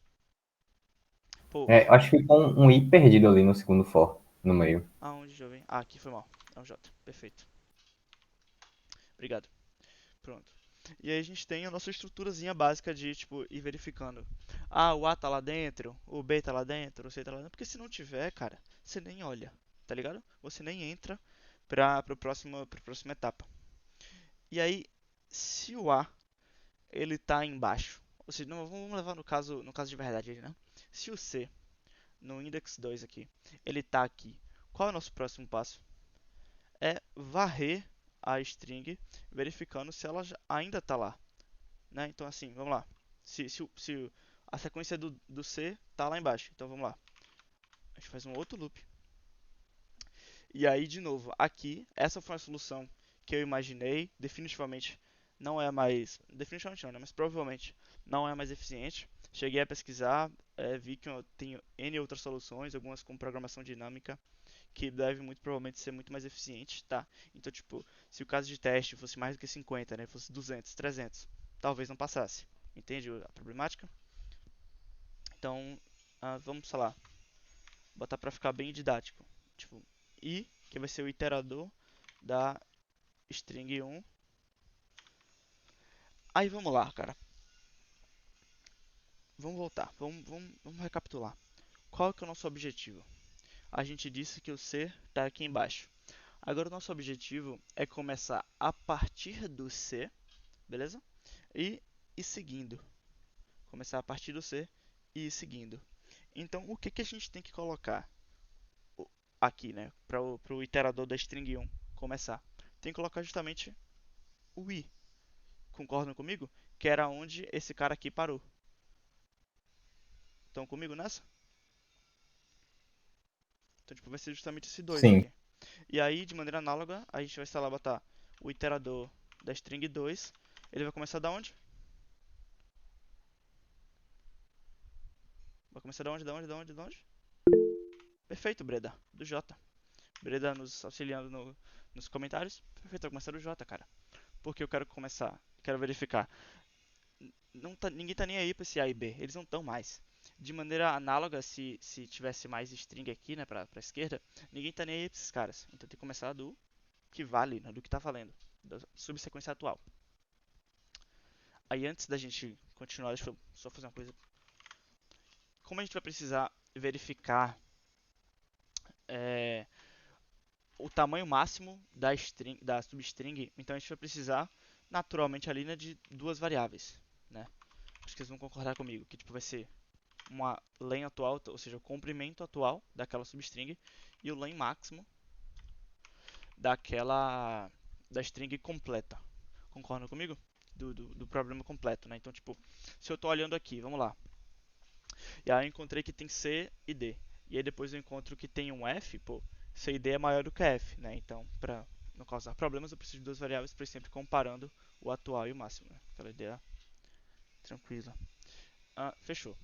Pô, Acho que ficou um i perdido ali no segundo for, no meio. aonde, jovem? Ah, aqui foi mal. É um J. Perfeito. Obrigado. Pronto. E aí a gente tem a nossa estruturazinha básica de, tipo, ir verificando. Ah, o A tá lá dentro, o B tá lá dentro, o C tá lá dentro. Porque se não tiver, cara, você nem olha, tá ligado? Você nem entra pra próxima etapa. E aí, se o A, ele tá embaixo, ou seja, não, vamos levar no caso de verdade, né? Se o C, no index 2 aqui, ele tá aqui, qual é o nosso próximo passo? É varrer a string, verificando se ela ainda está lá, né? Então assim, vamos lá. Se a sequência do C está lá embaixo, então vamos lá. A gente faz um outro loop. E aí, de novo, aqui, essa foi a solução que eu imaginei. Definitivamente não é mais... Definitivamente não, né? Mas provavelmente não é mais eficiente. Cheguei a pesquisar, vi que eu tenho N outras soluções, algumas com programação dinâmica, que deve muito provavelmente ser muito mais eficiente, tá? Então, tipo, se o caso de teste fosse mais do que 50, né? Fosse 200, 300, talvez não passasse. Entende a problemática? Então, vamos, sei lá, botar pra ficar bem didático. Tipo, i, que vai ser o iterador da string 1. Aí vamos lá, cara. Vamos voltar, vamos recapitular. Qual que é o nosso objetivo? A gente disse que o C está aqui embaixo. Agora o nosso objetivo é começar a partir do C, beleza? E ir seguindo. Começar a partir do C e ir seguindo. Então o que a gente tem que colocar aqui, né? Para o iterador da string 1 começar? Tem que colocar justamente o i. Concordam comigo? Que era onde esse cara aqui parou. Estão comigo nessa? Então, tipo, vai ser justamente esse 2 Sim. aqui. E aí, de maneira análoga, a gente vai instalar, botar o iterador da string 2. Ele vai começar da onde? Vai começar da onde, da onde, da onde, da onde? Perfeito, Breda, do J. Breda nos auxiliando nos comentários. Perfeito, vai começar do J, cara. Porque eu quero começar, quero verificar. Ninguém tá nem aí pra esse A e B, eles não estão mais. De maneira análoga, se tivesse mais string aqui, né, pra esquerda, ninguém tá nem aí pra esses caras. Então tem que começar do que vale, né, do que tá valendo, da subsequência atual. Aí antes da gente continuar, deixa eu só fazer uma coisa. Como a gente vai precisar verificar o tamanho máximo da substring, então a gente vai precisar naturalmente ali, né, de duas variáveis, né? Acho que vocês vão concordar comigo, que tipo vai ser uma len atual, ou seja, o comprimento atual daquela substring e o len máximo da string completa. Concordam comigo? Do problema completo, né? Então, tipo, se eu estou olhando aqui, vamos lá. E aí eu encontrei que tem C e D. E aí depois eu encontro que tem um F, pô, C e D é maior do que F, né? Então, para não causar problemas, eu preciso de duas variáveis para ir sempre comparando o atual e o máximo, né? Aquela ideia tranquila. Fechou.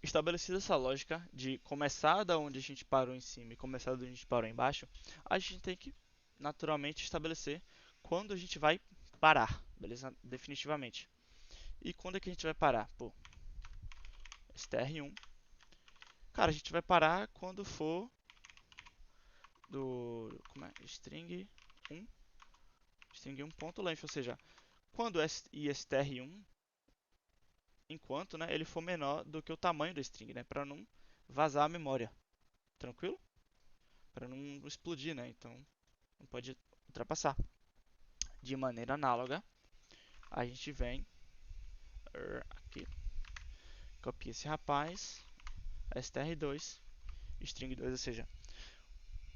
Estabelecida essa lógica de começar da onde a gente parou em cima e começar da onde a gente parou embaixo, a gente tem que naturalmente estabelecer quando a gente vai parar, beleza? Definitivamente. E quando é que a gente vai parar? Pô, str1. Cara, a gente vai parar quando for string 1 string1.length, ou seja, quando str1 enquanto, né, ele for menor do que o tamanho da string, né, para não vazar a memória. Tranquilo? Para não explodir, né? Então não pode ultrapassar. De maneira análoga, a gente vem aqui, copia esse rapaz, str2, string 2, ou seja,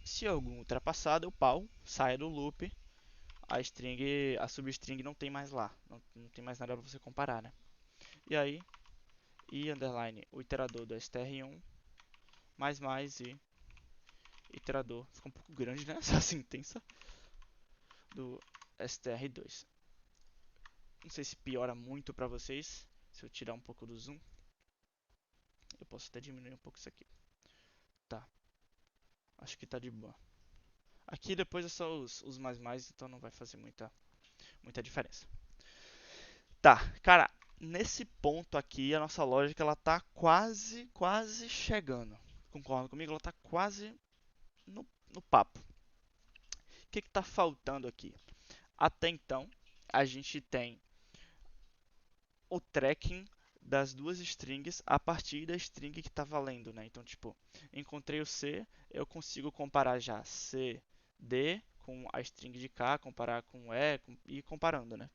se algum ultrapassado, eu pau, saia do loop, a substring não tem mais lá, não tem mais nada para você comparar, né? E aí, underline o iterador do str1, mais e iterador, fica um pouco grande, né? Essa sentença do str2. Não sei se piora muito para vocês, se eu tirar um pouco do zoom. Eu posso até diminuir um pouco isso aqui. Tá. Acho que tá de boa. Aqui depois é só os mais, então não vai fazer muita diferença. Tá, cara, nesse ponto aqui a nossa lógica ela tá quase chegando. Concordam comigo? Ela tá quase no papo. O que tá faltando aqui? Até então, a gente tem o tracking das duas strings a partir da string que está valendo, né? Então, tipo, encontrei o C, eu consigo comparar já C, D com a string de K, comparar com E e comparando, né?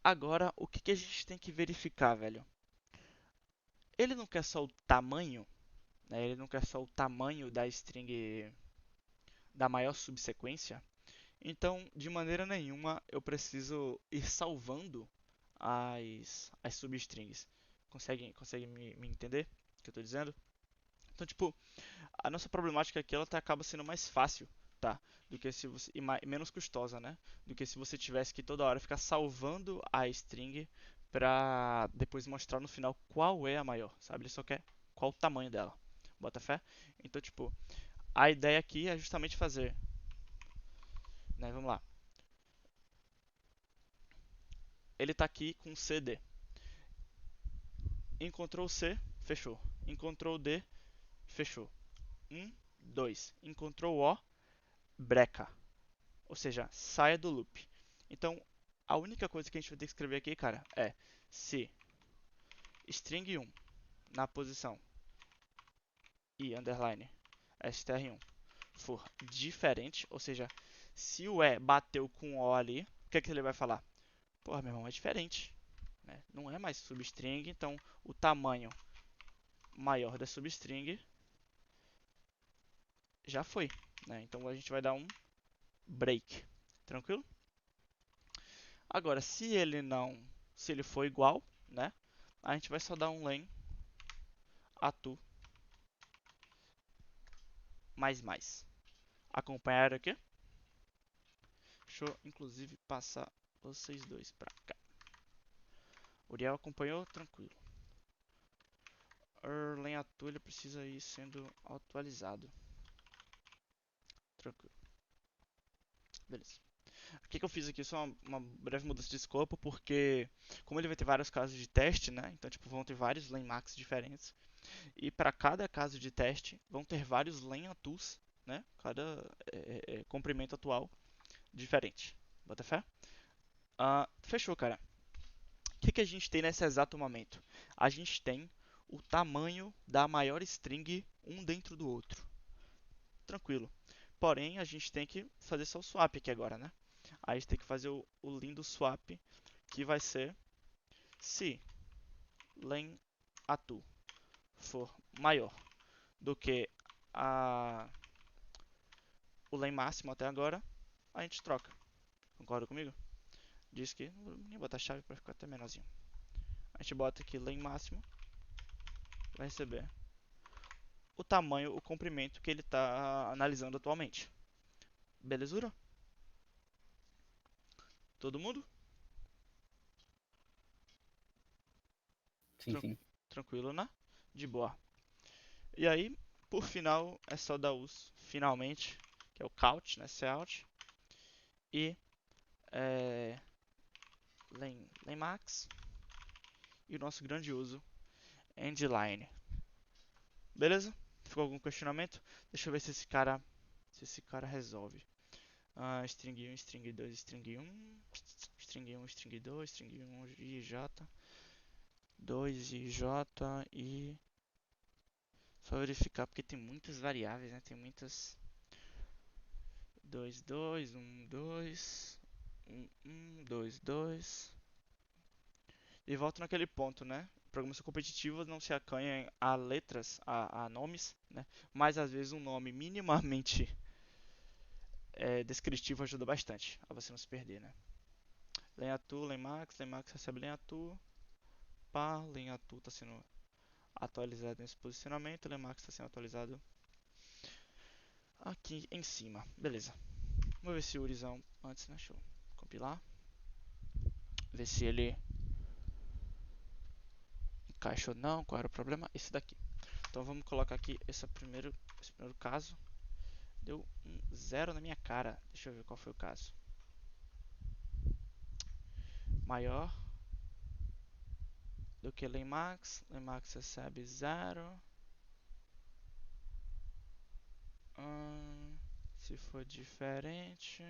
Agora, o que a gente tem que verificar, velho? Ele não quer só o tamanho, né? Ele não quer só o tamanho da string da maior subsequência. Então, de maneira nenhuma, eu preciso ir salvando as substrings. Consegue me entender o que eu estou dizendo? Então, tipo, a nossa problemática aqui ela acaba sendo mais fácil, tá? Do que se você e menos custosa, né? Do que se você tivesse que toda hora ficar salvando a string para depois mostrar no final qual é a maior, sabe? Ele só quer qual o tamanho dela. Bota fé? Então, tipo, a ideia aqui é justamente fazer, né? Vamos lá. Ele está aqui com CD. Encontrou C, fechou. Encontrou D, fechou. 1, 2. Encontrou O, breca. Ou seja, saia do loop. Então, a única coisa que a gente vai ter que escrever aqui, cara, é se string 1 na posição e underline str1 for diferente, ou seja, se o E bateu com o O ali, o que é que ele vai falar? Porra, meu irmão, é diferente. Né? Não é mais substring, então o tamanho maior da substring já foi. Né? Então a gente vai dar um break. Tranquilo? Agora, se ele for igual, né? a gente vai só dar um len atu mais. Acompanhar aqui. Deixa eu, inclusive, passar vocês dois pra cá. Uriel acompanhou? Tranquilo. Len atu, ele precisa ir sendo atualizado. Tranquilo. Beleza. O que eu fiz aqui? Só uma breve mudança de escopo, porque como ele vai ter vários casos de teste, né? Então, tipo, vão ter vários Lenmax diferentes. E para cada caso de teste, vão ter vários Len atus, né? Cada comprimento atual diferente. Bota fé? Fechou, cara. O que a gente tem nesse exato momento? A gente tem o tamanho da maior string um dentro do outro. Tranquilo. Porém, a gente tem que fazer só o swap aqui agora, né? Aí a gente tem que fazer o lindo swap, que vai ser se len atu for maior do que o len máximo até agora, a gente troca. Concorda comigo? Diz que, não vou nem botar a chave para ficar até menorzinho. A gente bota aqui len máximo, vai receber o tamanho, o comprimento que ele está analisando atualmente. Belezura? Todo mundo? Sim. Tranquilo, né? De boa. E aí, por final, é só dar uso, finalmente, que é o count, né? Cout. E len max. E o nosso grandioso endline. Beleza? Ficou algum questionamento? Deixa eu ver se esse cara resolve. String 1, string 2, string 1. String 1, string 2, string 1, IJ. 2 IJ e... Só verificar porque tem muitas variáveis, né? Tem muitas... 2, 2, 1, 2... 1, 2, 2... E volto naquele ponto, né? Programação competitiva não se acanha a letras, a nomes, né? Mas às vezes um nome minimamente descritivo ajuda bastante a você não se perder, né? Len atu, len max recebe len atu. Pá, len atu está sendo atualizado nesse posicionamento, len max está sendo atualizado aqui em cima. Beleza. Vamos ver se o Urizão antes, né? Deixa eu compilar. Ver se ele encaixa ou não, qual era o problema. Esse daqui. Então vamos colocar aqui esse primeiro caso. Deu um 0 na minha cara. Deixa eu ver qual foi o caso. Maior do que len max recebe 0. Se for diferente...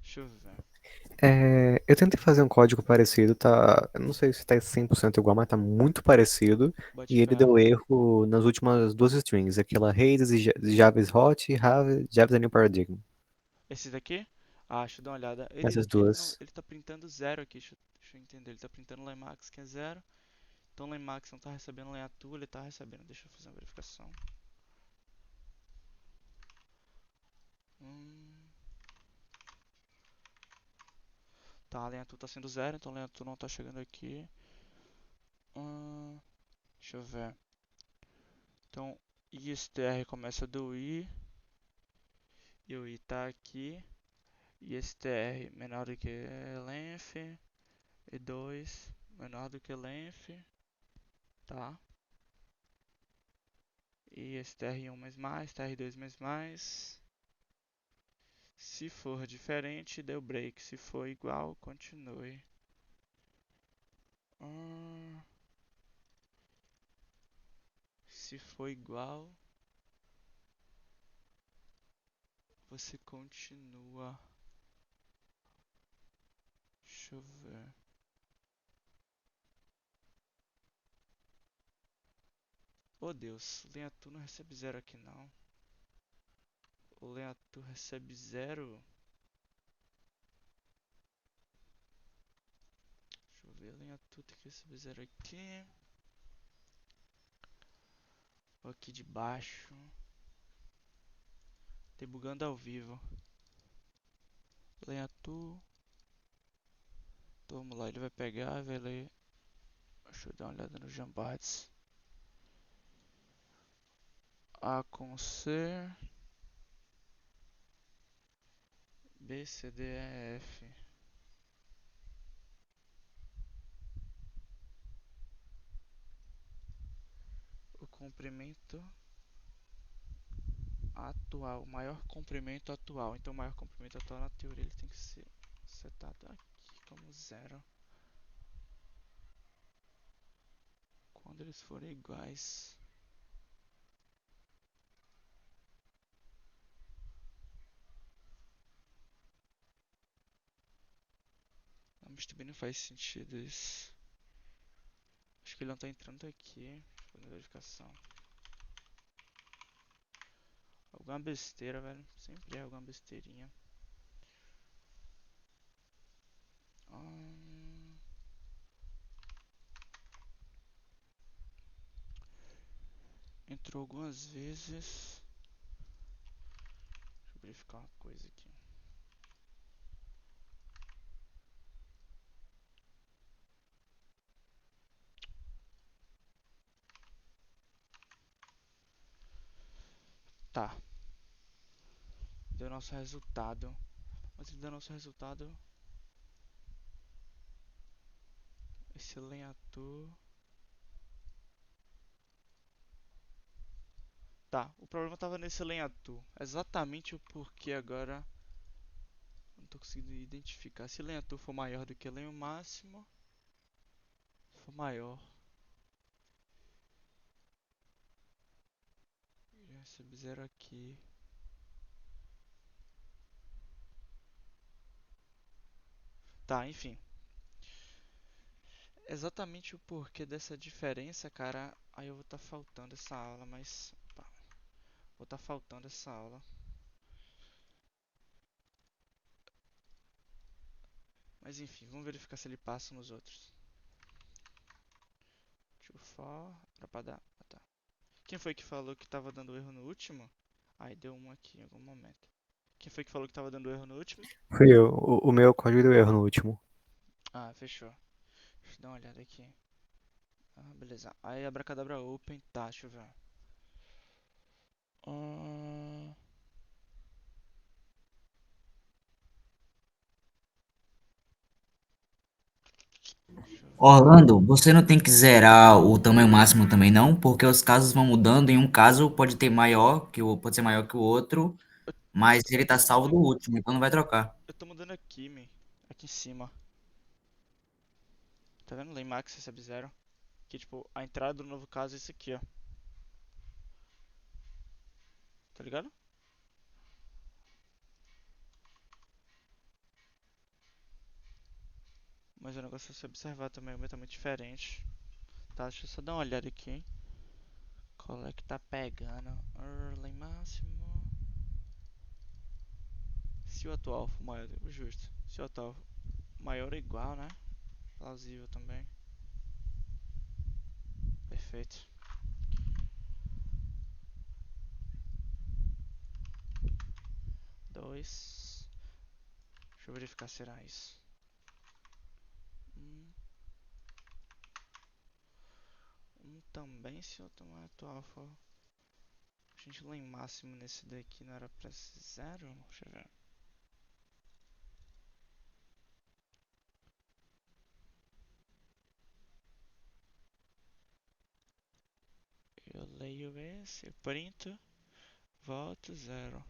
Deixa eu ver. Eu tentei fazer um código parecido, tá? Eu não sei se tá 100% igual, mas tá muito parecido. Bote E ele fé. deu erro nas últimas duas strings, aquela Rails e Java is hot e Java is a new paradigm. Esse daqui? Deixa eu dar uma olhada. Essas duas. Ele tá printando 0 aqui. Deixa eu entender. Ele tá printando len max que é 0. Então len max não tá recebendo len atu, ele tá recebendo. Deixa eu fazer uma verificação. Tá, len atu tá sendo 0, então len atu não tá chegando aqui. Deixa eu ver. Então, istr começa do i. E o i tá aqui. Istr menor do que length. E 2 menor do que length. Tá. E str1 str2 Se for diferente, deu break. Se for igual, continue. Se for igual, você continua. Deixa eu ver. Oh Deus, len atu não recebe 0 aqui não. O len atu recebe 0. Deixa eu ver, len atu tem que receber 0 aqui. Aqui de baixo. Debugando ao vivo. Len atu. Então, vamos lá, ele vai pegar, vai ler Deixa eu dar uma olhada no Jamboards. A com C, B, C, D, E, F. O comprimento atual, o maior comprimento atual. Então, o maior comprimento atual, na teoria, ele tem que ser setado aqui como 0. Quando eles forem iguais. Não, mas também não faz sentido isso. Acho que ele não tá entrando aqui. Fazer verificação. Alguma besteira, velho. Sempre é alguma besteirinha. Entrou algumas vezes. Deixa eu verificar uma coisa aqui. Tá. Deu nosso resultado. Antes de dar nosso resultado, esse lenhator. Tá, o problema tava nesse lenhator. Exatamente o porquê agora. Não tô conseguindo identificar. Se o lenhator for maior do que o lenho máximo. Se for maior. Já recebe 0 aqui. Tá, enfim. Exatamente o porquê dessa diferença, cara. Aí eu vou estar faltando essa aula, mas. Opa, vou estar faltando essa aula. Mas enfim, vamos verificar se ele passa nos outros. To for. Era pra dar. Ah, tá. Quem foi que falou que tava dando erro no último? Aí deu um aqui em algum momento. Quem foi que falou que tava dando erro no último? Fui eu. O meu código deu erro no último. Ah, fechou. Deixa eu dar uma olhada aqui. Ah, beleza. Aí abracadabra open. Tá, deixa eu ver. Deixa eu ver. Orlando, você não tem que zerar o tamanho máximo também, não? Porque os casos vão mudando. Em um caso pode ter maior que o, pode ser maior que o outro, mas ele Eu tá tô salvo mudando. do último, então não vai trocar. Eu tô mudando aqui, man. Aqui em cima. Tá vendo? Laymax recebe 0. Que tipo, a entrada do novo caso é esse aqui, ó. Tá ligado? Mas o negócio é se observar também, o meu tá muito diferente. Tá, deixa eu só dar uma olhada aqui, hein. Qual é que tá pegando? Early máximo. Se o atual for maior, justo. Se o atual maior ou igual, né? Plausível também. Perfeito. Dois. Deixa eu verificar se será isso. Também se o atual for. A gente lá em máximo nesse daqui não era pra ser 0? Deixa eu ver. Eu leio esse, eu printo, volto 0.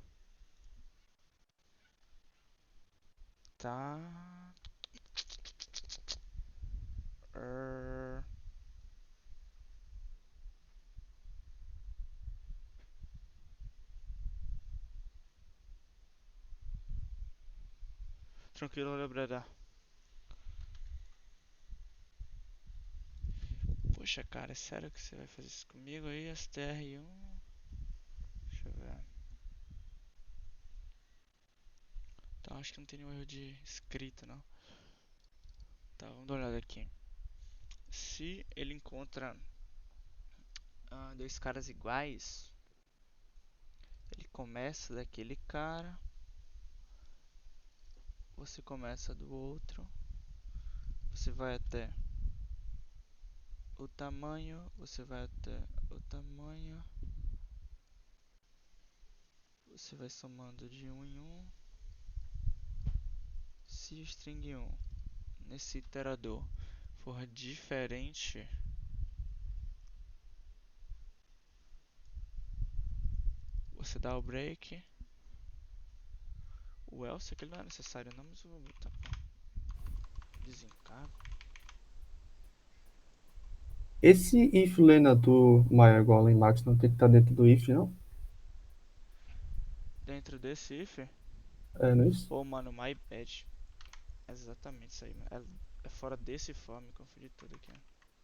Tá. Tranquilo, Lebrada. Poxa, cara, é sério que você vai fazer isso comigo aí? STR1. Deixa eu ver. Tá, acho que não tem nenhum erro de escrita, não. Tá, vamos dar uma olhada aqui. Se ele encontra dois caras iguais, ele começa daquele cara, você começa do outro, você vai até o tamanho, você vai até o tamanho, você vai somando de 1 em 1, se o string 1 nesse iterador for diferente, você dá o break, o else aqui não é necessário não, mas eu vou botar desencargo. Esse if lena do maior igual em max não tem que estar dentro do if, não? Dentro desse if, Não é isso? pô, mano, my bad. Exatamente isso aí, mano. É fora desse for, me confundi tudo aqui, ó.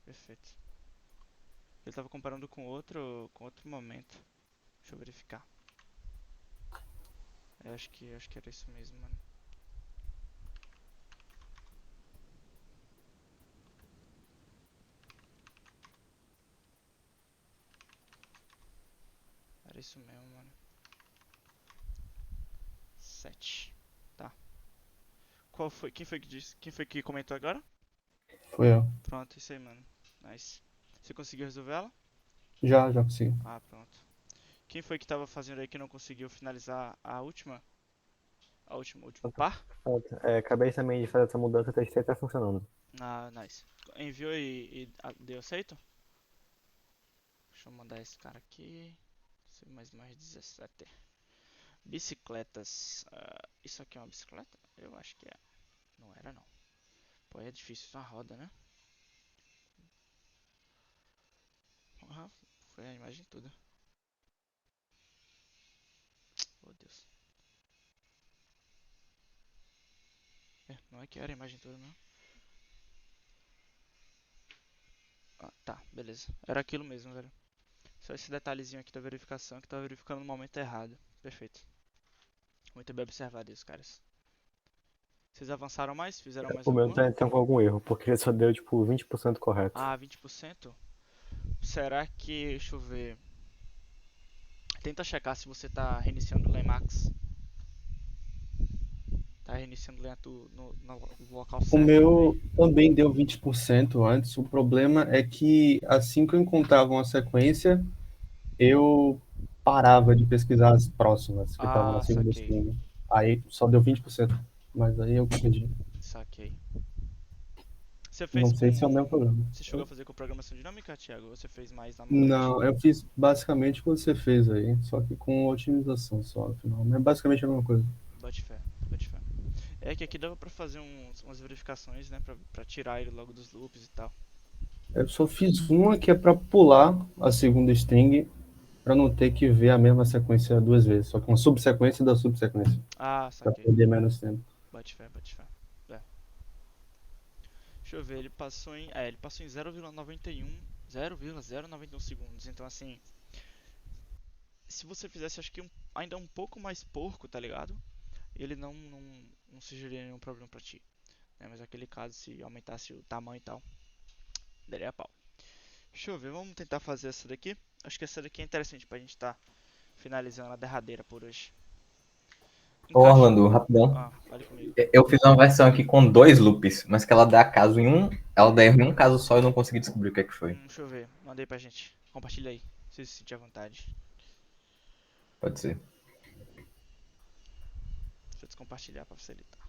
Perfeito. Ele tava comparando com outro momento. Deixa eu verificar. Eu acho que era isso mesmo, mano. Era isso mesmo, mano. 7. Tá. Qual foi? Quem foi que disse? Quem foi que comentou agora? Foi eu. Pronto, isso aí, mano. Nice. Você conseguiu resolver ela? Já consegui. Ah, pronto. Quem foi que tava fazendo aí que não conseguiu finalizar a última? A última par? Acabei também de fazer essa mudança, testei, tá funcionando. Ah, nice. Enviou e deu aceito? Deixa eu mandar esse cara aqui. Mais 17. Bicicletas. Isso aqui é uma bicicleta? Eu acho que é. Não era não. Pô, é difícil uma roda, né? Ah, foi a imagem toda. Oh, Deus. Não é que era a imagem toda, não. Ah, tá, beleza. Era aquilo mesmo, velho. Só esse detalhezinho aqui da verificação que tá verificando no momento errado. Perfeito. Muito bem observado isso, caras. Vocês avançaram mais? Fizeram mais O meu alguma? tá com algum erro, porque ele só deu tipo 20% correto. Ah, 20%? Será que, deixa eu ver. Tenta checar se você tá reiniciando o Lemax. Tá reiniciando o Lento no local certo. O meu também deu 20% antes. O problema é que assim que eu encontrava uma sequência, eu parava de pesquisar as próximas que estavam na segunda string. Aí só deu 20%. Mas aí eu perdi. Saquei. Você fez Não com... sei se é o meu problema. Você chegou a fazer com programação dinâmica, Thiago? Ou você fez mais na mão? Não, eu fiz basicamente o que você fez aí, só que com otimização só, afinal. Mas é basicamente a mesma coisa. Bote fé, bote fé. É que aqui dava pra fazer umas verificações, né? Pra tirar ele logo dos loops e tal. Eu só fiz uma que é para pular a segunda string para não ter que ver a mesma sequência duas vezes, só que uma subsequência da subsequência. Ah, Para saquei. perder menos tempo. Bote fé, bote fé. Deixa eu ver, ele passou em 0,91 segundos. Então assim, se você fizesse acho que ainda um pouco mais porco, tá ligado? Ele não sugeriria nenhum problema pra ti. Mas naquele caso, se aumentasse o tamanho e tal, daria pau. Deixa eu ver, vamos tentar fazer essa daqui. Acho que essa daqui é interessante pra gente estar finalizando a derradeira por hoje. Ô, Orlando, rapidão. Fale comigo. Eu fiz uma versão aqui com 2 loops, mas que ela dá caso em um. Ela dá erro em um caso só e eu não consegui descobrir o que é que foi. Deixa eu ver, mandei pra gente. Compartilha aí, se você se sentir à vontade. Pode ser. Deixa eu descompartilhar pra facilitar.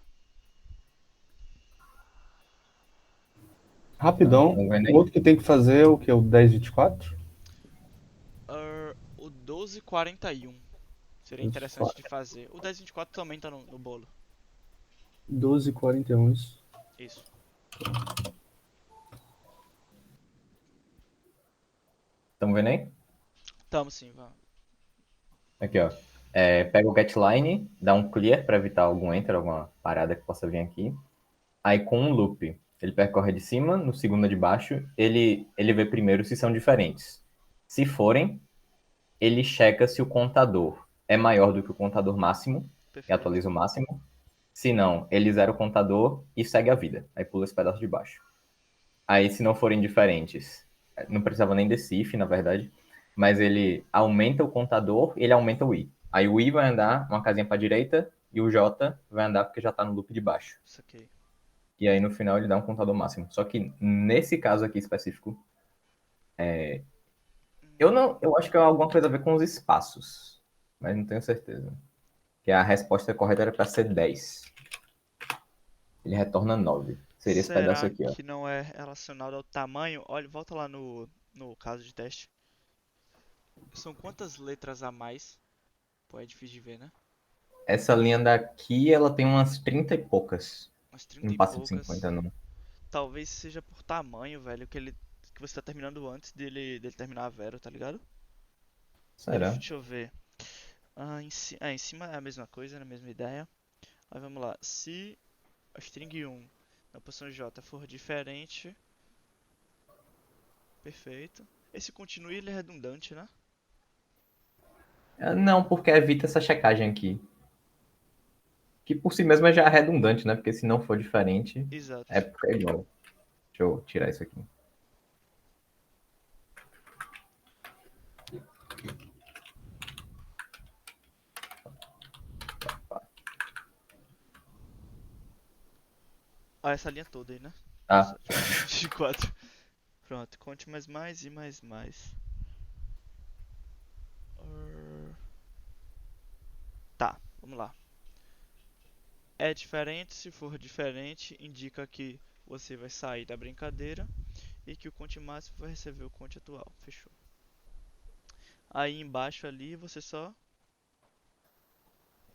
Rapidão, o outro que tem que fazer é o que? O 1024? O 1241 seria interessante de fazer. O 1024 também tá no bolo. 1241, isso. Isso. Tamo vendo aí? Tamo sim, vamos. Aqui, ó. Pega o getLine, dá um clear para evitar algum enter, alguma parada que possa vir aqui. Aí com um loop, ele percorre de cima, no segundo de baixo, ele vê primeiro se são diferentes. Se forem, ele checa se o contador é maior do que o contador máximo, e atualiza o máximo. Se não, ele zera o contador e segue a vida. Aí pula esse pedaço de baixo. Aí se não forem diferentes, não precisava nem desse if, na verdade, mas ele aumenta o contador e ele aumenta o i. Aí o i vai andar uma casinha para a direita e o j vai andar porque já está no loop de baixo. Isso aqui. E aí no final ele dá um contador máximo. Só que nesse caso aqui específico, Eu acho que é alguma coisa a ver com os espaços, mas não tenho certeza. Que a resposta correta era para ser 10. Ele retorna 9. Seria esse pedaço Será aqui, ó. que não é relacionado ao tamanho? Olha, volta lá no caso de teste. São quantas letras a mais? Pô, é difícil de ver, né? Essa linha daqui, ela tem umas 30 e poucas. Umas 30 Não e passa de poucas. 50, não. Talvez seja por tamanho, velho, que você tá terminando antes dele terminar a Vero, tá ligado? Será? Deixa eu ver. Em cima é a mesma coisa, né? A mesma ideia. Aí vamos lá. Se a string 1 na posição J for diferente. Perfeito. Esse continue ele é redundante, né? Não, porque evita essa checagem aqui. Que por si mesmo é já redundante, né? Porque se não for diferente, Exato. é porque é igual. Deixa eu tirar isso aqui. Essa linha toda aí, né? Ah. 24. Pronto, conte mais e mais. Tá, vamos lá. É diferente, se for diferente, indica que você vai sair da brincadeira e que o conte máximo vai receber o conte atual. Fechou. Aí embaixo ali você só.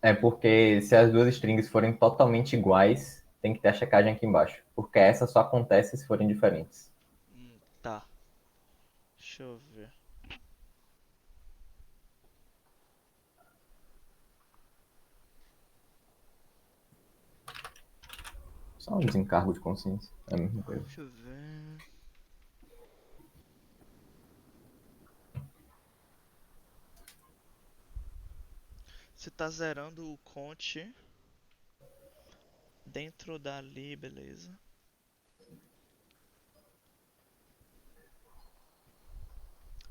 É porque se as duas strings forem totalmente iguais, tem que ter a checagem aqui embaixo. Porque essa só acontece se forem diferentes. Tá. Deixa eu ver. Só um desencargo de consciência. É a mesma coisa. Deixa eu ver. Você tá zerando o conte dentro dali, beleza?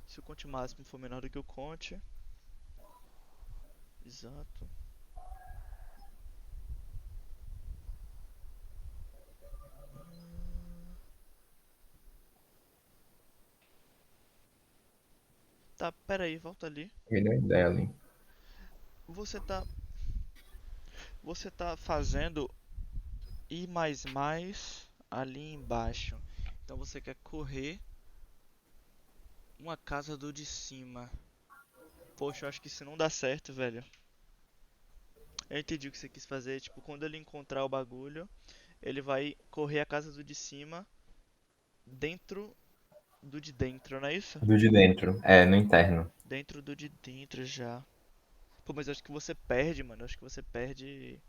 Se o conte máximo for menor do que o conte. Exato. Tá, pera aí, volta ali. Me deu ideia ali. Você tá fazendo I++ ali embaixo. Então você quer correr uma casa do de cima. Poxa, eu acho que isso não dá certo, velho. Eu entendi o que você quis fazer. Tipo, quando ele encontrar o bagulho, ele vai correr a casa do de cima dentro do de dentro, não é isso? Do de dentro. É, no interno. Dentro do de dentro já. Pô, mas eu acho que você perde, mano. Eu acho que você perde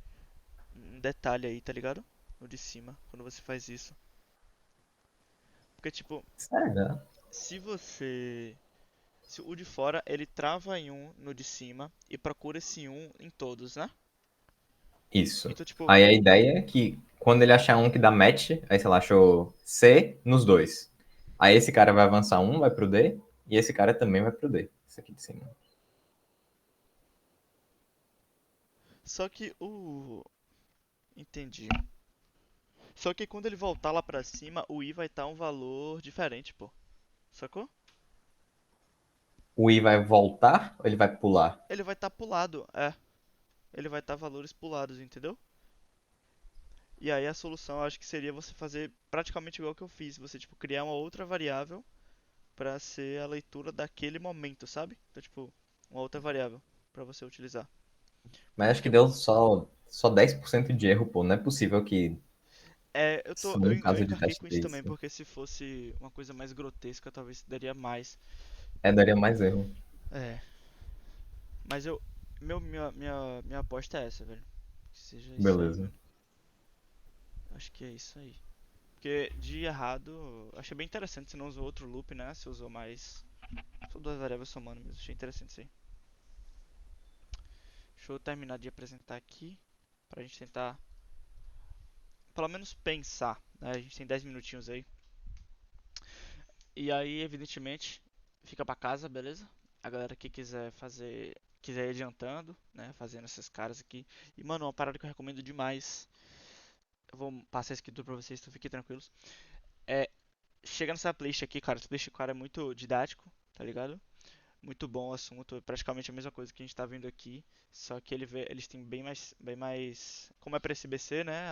um detalhe aí, tá ligado? No de cima, quando você faz isso. Porque, tipo, Sério? se você. Se o de fora ele trava em um no de cima e procura esse um em todos, né? Isso. Então, tipo, Aí a ideia é que quando ele achar um que dá match, aí sei lá, achou C nos dois. Aí esse cara vai avançar um, vai pro D, e esse cara também vai pro D. Isso aqui de cima. só que o. Entendi. Só que quando ele voltar lá pra cima, o I vai estar um valor diferente, pô. Sacou? O I vai voltar ou ele vai pular? Ele vai estar pulado, é. Ele vai estar valores pulados, entendeu? E aí a solução eu acho que seria você fazer praticamente igual que eu fiz. Você, tipo, criar uma outra variável pra ser a leitura daquele momento, sabe? Então, tipo, uma outra variável pra você utilizar. Mas acho que Porque deu só 10% de erro, pô. Não é possível que eu num caso de encarquei teste com isso também, desse. porque se fosse uma coisa mais grotesca, talvez daria mais. Daria mais erro. É. Mas minha aposta é essa, velho. Que seja isso aí, Beleza. velho. Acho que é isso aí. Porque de errado, achei bem interessante. Você não usou outro loop, né? Você usou mais. Só duas variáveis somando mesmo. Achei interessante isso aí. Deixa eu terminar de apresentar aqui. Pra gente tentar. Pelo menos pensar, né? A gente tem 10 minutinhos aí. E aí, evidentemente, fica pra casa, beleza? A galera que quiser fazer. Quiser ir adiantando, né? Fazendo esses caras aqui. E, mano, uma parada que eu recomendo demais. Eu vou passar a escritura pra vocês, então fiquem tranquilos. É chega nessa playlist aqui, cara, essa playlist, cara, é muito didático, tá ligado? Muito bom o assunto, é praticamente a mesma coisa que a gente tá vendo aqui, só que eles têm bem mais, como é pra SBC, né,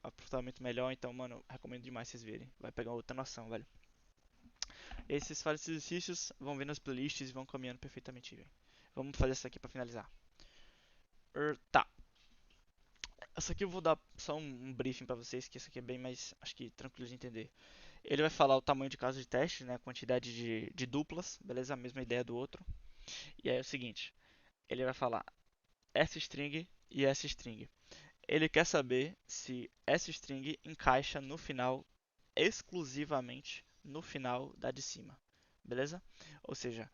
aprofundamento melhor, então, mano, recomendo demais vocês verem, vai pegar outra noção, velho. E aí vocês fazem esses exercícios, vão vendo as playlists e vão caminhando perfeitamente, velho. Vamos fazer essa aqui pra finalizar. Tá. Essa aqui eu vou dar só um briefing pra vocês, que essa aqui é bem mais, acho que tranquilo de entender. Ele vai falar o tamanho de caso de teste, né, a quantidade de duplas, beleza? A mesma ideia do outro. E aí é o seguinte, ele vai falar essa string e essa string. Ele quer saber se essa string encaixa no final, exclusivamente no final da de cima, beleza? Ou seja,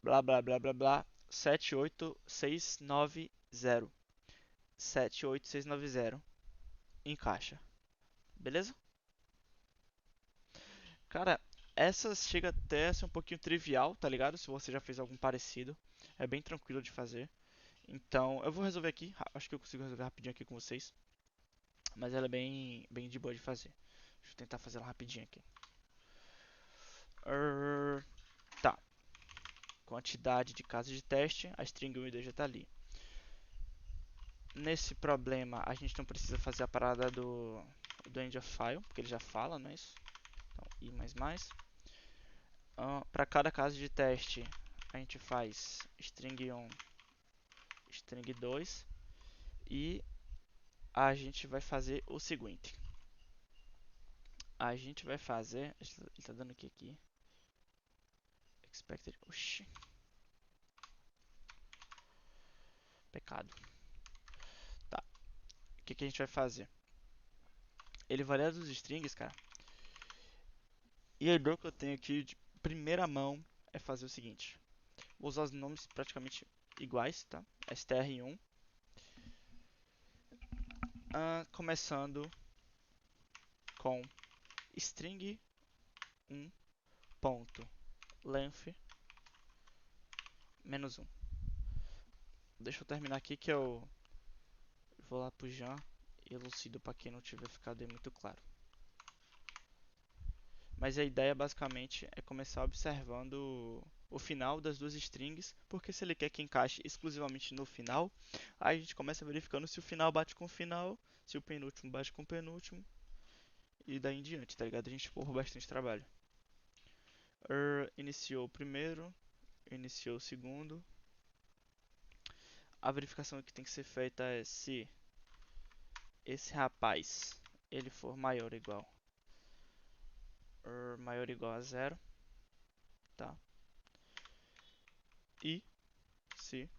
blá blá blá blá blá 78690. 78690 encaixa, beleza? Cara, essa chega até a ser um pouquinho trivial, tá ligado? Se você já fez algum parecido, é bem tranquilo de fazer. Então, eu vou resolver aqui, acho que eu consigo resolver rapidinho aqui com vocês. Mas ela é bem de boa de fazer. Deixa eu tentar fazer ela rapidinho aqui. Tá. Quantidade de casos de teste, a string 1 e 2 já tá ali. Nesse problema, a gente não precisa fazer a parada do end of file, porque ele já fala, não é isso? Então, i++. Para cada caso de teste, a gente faz string 1, string 2 e a gente vai fazer o seguinte. A gente vai fazer, ele tá dando o que aqui? Expected, oxi. Pecado. Tá. O que a gente vai fazer? Ele varia dos strings, cara. E a ideia que eu tenho aqui de primeira mão é fazer o seguinte. Vou usar os nomes praticamente iguais, tá? str1. Começando com string 1 ponto length -1. Deixa eu terminar aqui que eu vou lá pro Jean e elucido para quem não tiver ficado aí muito claro. Mas a ideia basicamente é começar observando o final das duas strings, porque se ele quer que encaixe exclusivamente no final, aí a gente começa verificando se o final bate com o final, se o penúltimo bate com o penúltimo, e daí em diante, tá ligado? A gente porra bastante trabalho. Iniciou o primeiro, iniciou o segundo. A verificação que tem que ser feita é se esse rapaz ele for maior ou igual a 0, tá? E se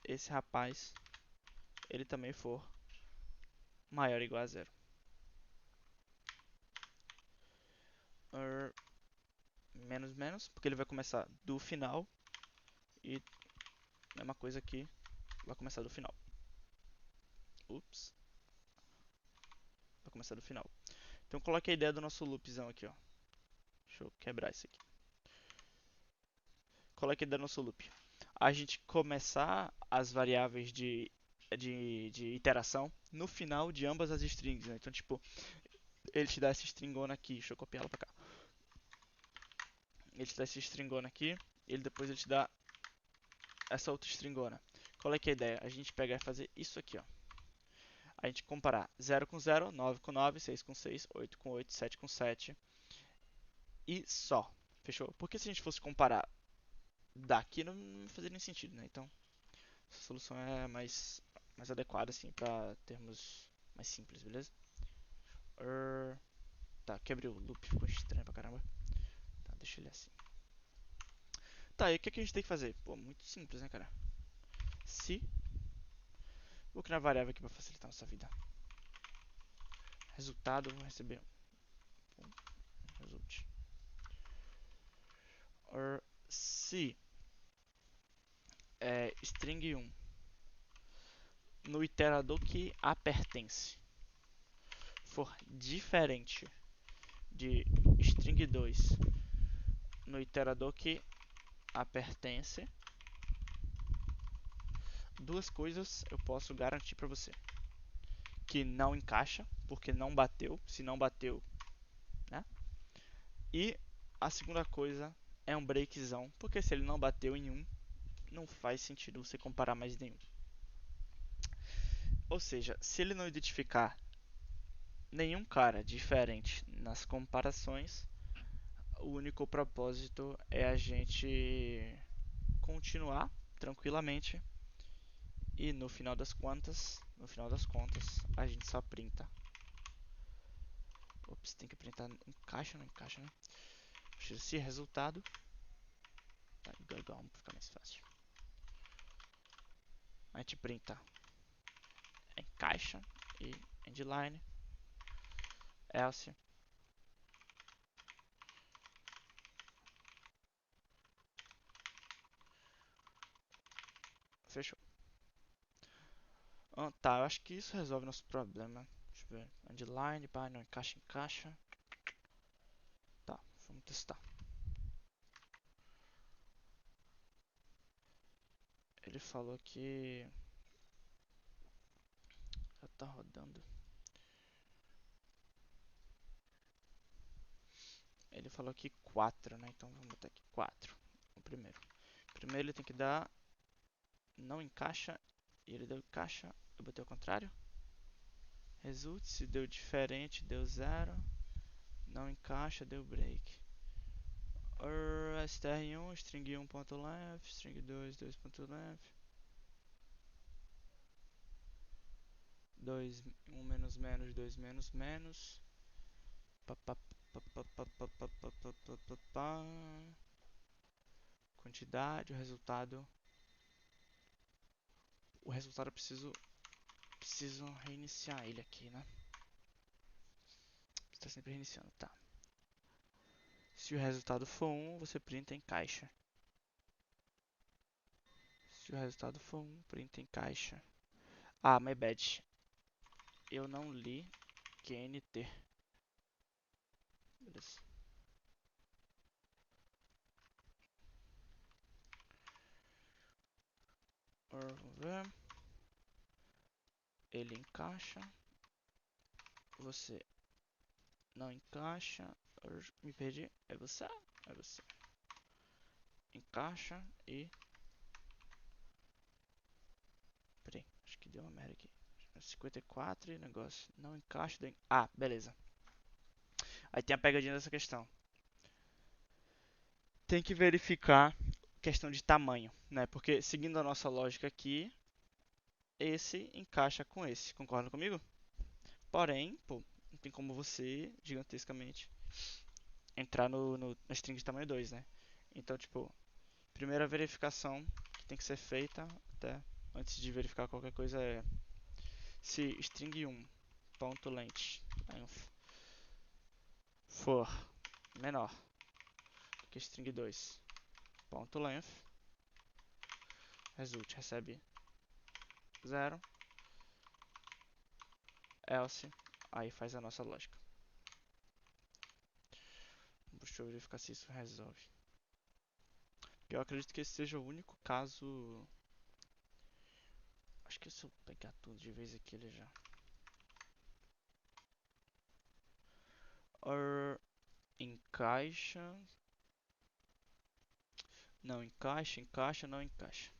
esse rapaz ele também for maior ou igual a 0. Menos menos, porque ele vai começar do final e mesma coisa aqui, vai começar do final. Ups. Vai começar do final. Então coloque a ideia do nosso loopzão aqui, ó. Deixa eu quebrar isso aqui. Coloque a ideia do nosso loop. A gente começar as variáveis de iteração no final de ambas as strings, né? Então, tipo, ele te dá essa stringona aqui. Deixa eu copiar ela pra cá. Ele te dá essa stringona aqui. Depois ele te dá essa outra stringona. Qual é que é a ideia? A gente pegar e fazer isso aqui, ó. A gente comparar 0 com 0, 9 com 9, 6 com 6, 8 com 8, 7 com 7. E só. Fechou? Porque se a gente fosse comparar daqui, não faria nem sentido, né? Então, essa solução é mais adequada, assim, para termos mais simples, beleza? Tá, quebrei o loop, ficou estranho pra caramba. Tá, deixa ele assim. Tá, e o que a gente tem que fazer? Pô, muito simples, né, cara? Se... Vou criar uma variável aqui pra facilitar a nossa vida. Resultado, vou receber result. Se string 1 no iterador que a pertence for diferente de string 2 no iterador que a pertence, duas coisas eu posso garantir para você: que não encaixa, porque não bateu. Se não bateu, E a segunda coisa é um breakzão, porque se ele não bateu em um, não faz sentido você comparar mais nenhum. Ou seja, se ele não identificar nenhum cara diferente nas comparações, o único propósito é a gente continuar tranquilamente e no final das contas, a gente só printa. Ops, tem que printar, encaixa, não encaixa, né? Preciso se resultado. Tá, igual, vamos ficar mais fácil. A gente printa encaixa e endline, else. Fechou. Tá, eu acho que isso resolve nosso problema. Deixa eu ver. Endline, pá, não encaixa, encaixa. Tá, vamos testar. Ele falou que já tá rodando. Ele falou que 4, né? Então vamos botar aqui 4. O primeiro. Primeiro ele tem que dar não encaixa e ele deu encaixa. Eu botei ao contrário. Result, se deu diferente, deu 0. Não encaixa, deu break. str1, string 1.length, string 2, 2.length. 2, 1 menos menos, 2 menos menos. Quantidade, o resultado eu preciso reiniciar ele aqui, né? Está sempre reiniciando, tá. Se o resultado for 1, você printa em caixa. Se o resultado for 1, printa em caixa. Ah, my bad. Eu não li QNT. Beleza. Vamos ver. Ele encaixa. Você não encaixa. Me perdi. É você? É você. Encaixa e... Peraí, acho que deu uma merda aqui. 54 e negócio não encaixa. Ah, beleza. Aí tem a pegadinha dessa questão. Tem que verificar questão de tamanho, né? Porque seguindo a nossa lógica aqui, esse encaixa com esse. Concorda comigo? Porém, pô, não tem como você, gigantescamente, entrar na string de tamanho 2, né? Então, tipo, primeira verificação que tem que ser feita, até antes de verificar qualquer coisa, é se string 1.length for menor do que string 2.length, result recebe 0, else, aí faz a nossa lógica. Deixa eu verificar se isso resolve. Eu acredito que esse seja o único caso. Acho que se eu pegar tudo de vez aqui ele já. Encaixa. Não encaixa, encaixa, não encaixa.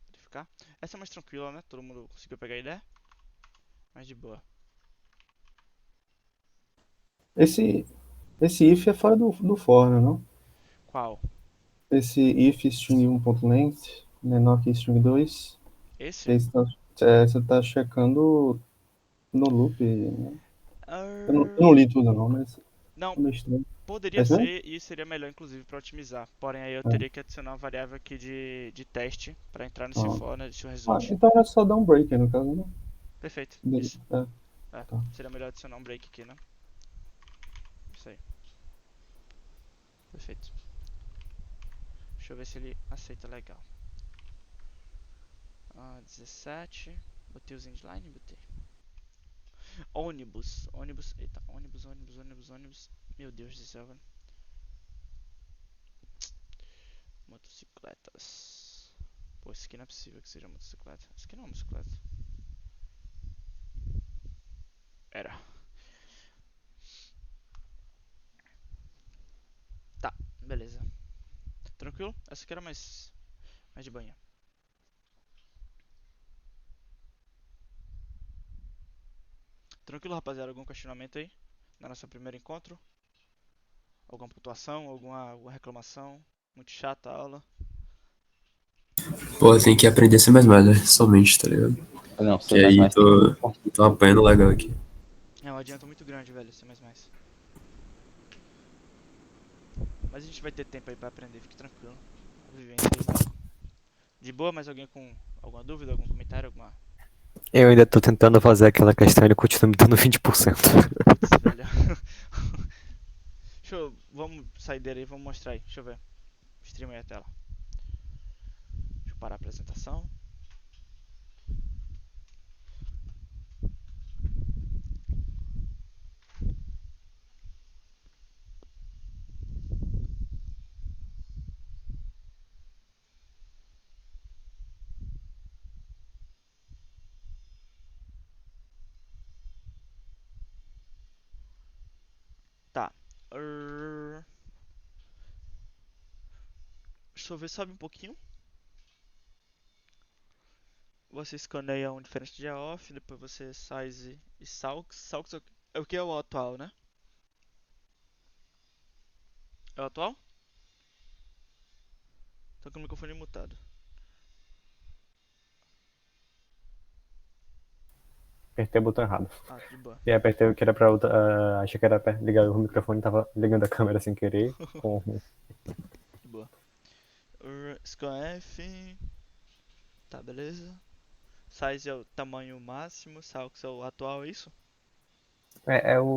Verificar. Essa é mais tranquila, né? Todo mundo conseguiu pegar a ideia? Mais de boa. Esse if é fora do for, né, não? Qual? Esse if string 1.length menor que string 2. Esse? Você tá checando no loop, né? Eu não li tudo não, mas Não, é meio estranho. poderia É isso mesmo? ser e seria melhor inclusive para otimizar. Porém aí eu teria que adicionar uma variável aqui de teste para entrar nesse for, né, nesse result. Então era só dar um break aí no caso, né? Perfeito, Beleza. isso. Tá. Seria melhor adicionar um break aqui, né? Isso aí. Perfeito. Deixa eu ver se ele aceita legal. 17. Botei os endline? Botei. Ônibus. Eita, ônibus. Meu Deus do céu, velho. Motocicletas. Pô, esse aqui não é possível que seja motocicleta. Esse aqui não é uma bicicleta. Era. Beleza. Tranquilo? Essa aqui era mais de banho. Tranquilo, rapaziada? Algum questionamento aí? No nosso primeiro encontro? Alguma pontuação? Alguma reclamação? Muito chata a aula? Pô, tem que aprender C++, né? Somente, tá ligado? Não, Que aí tem que... tô apanhando legal aqui. É um adianto muito grande, velho, C++. Mas a gente vai ter tempo aí pra aprender, fique tranquilo. A vivência aí. De boa, mais alguém com alguma dúvida, algum comentário, alguma... Eu ainda tô tentando fazer aquela questão e ele continua me dando 20%. Putz, velho. Vamos sair dele aí, vamos mostrar aí. Deixa eu ver. Stream aí a tela. Deixa eu parar a apresentação. Tá. Deixa eu ver, sobe um pouquinho. Você escaneia um diferente de off, depois você size e salx. Salx é o que é o atual, né? É o atual? Tô com o microfone mutado. Apertei o botão errado. Ah, de boa. E apertei o que era pra outra. Achei que era pra ligar o microfone, tava ligando a câmera sem querer. De boa. Scanf. Tá, beleza. Size é o tamanho máximo, salx é o atual, é isso?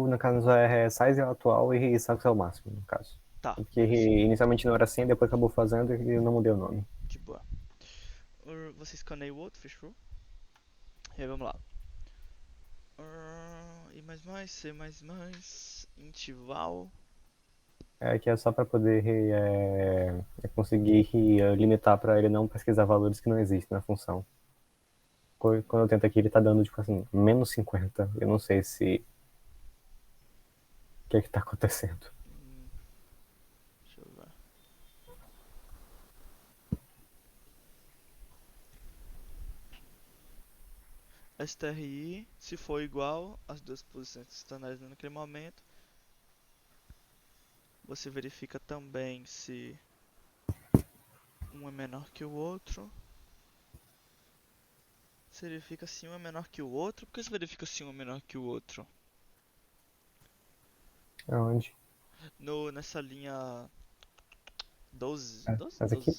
No caso, size é o atual e salx é o máximo, no caso. Tá. Porque inicialmente não era assim, depois acabou fazendo e eu não mudei o nome. De boa. Você escaneia o outro, fechou? E aí vamos lá. E C++, Intval. Que é só para poder conseguir limitar para ele não pesquisar valores que não existem na função. Quando eu tento aqui, ele tá dando, tipo assim, menos 50. Eu não sei se... O que é que tá acontecendo? Deixa eu ver. STRI, se for igual, as duas posições que estão analisando naquele momento. Você verifica também se um é menor que o outro. Você verifica se um é menor que o outro. Por que você verifica se um é menor que o outro? Aonde? Nessa linha 12. Essa aqui?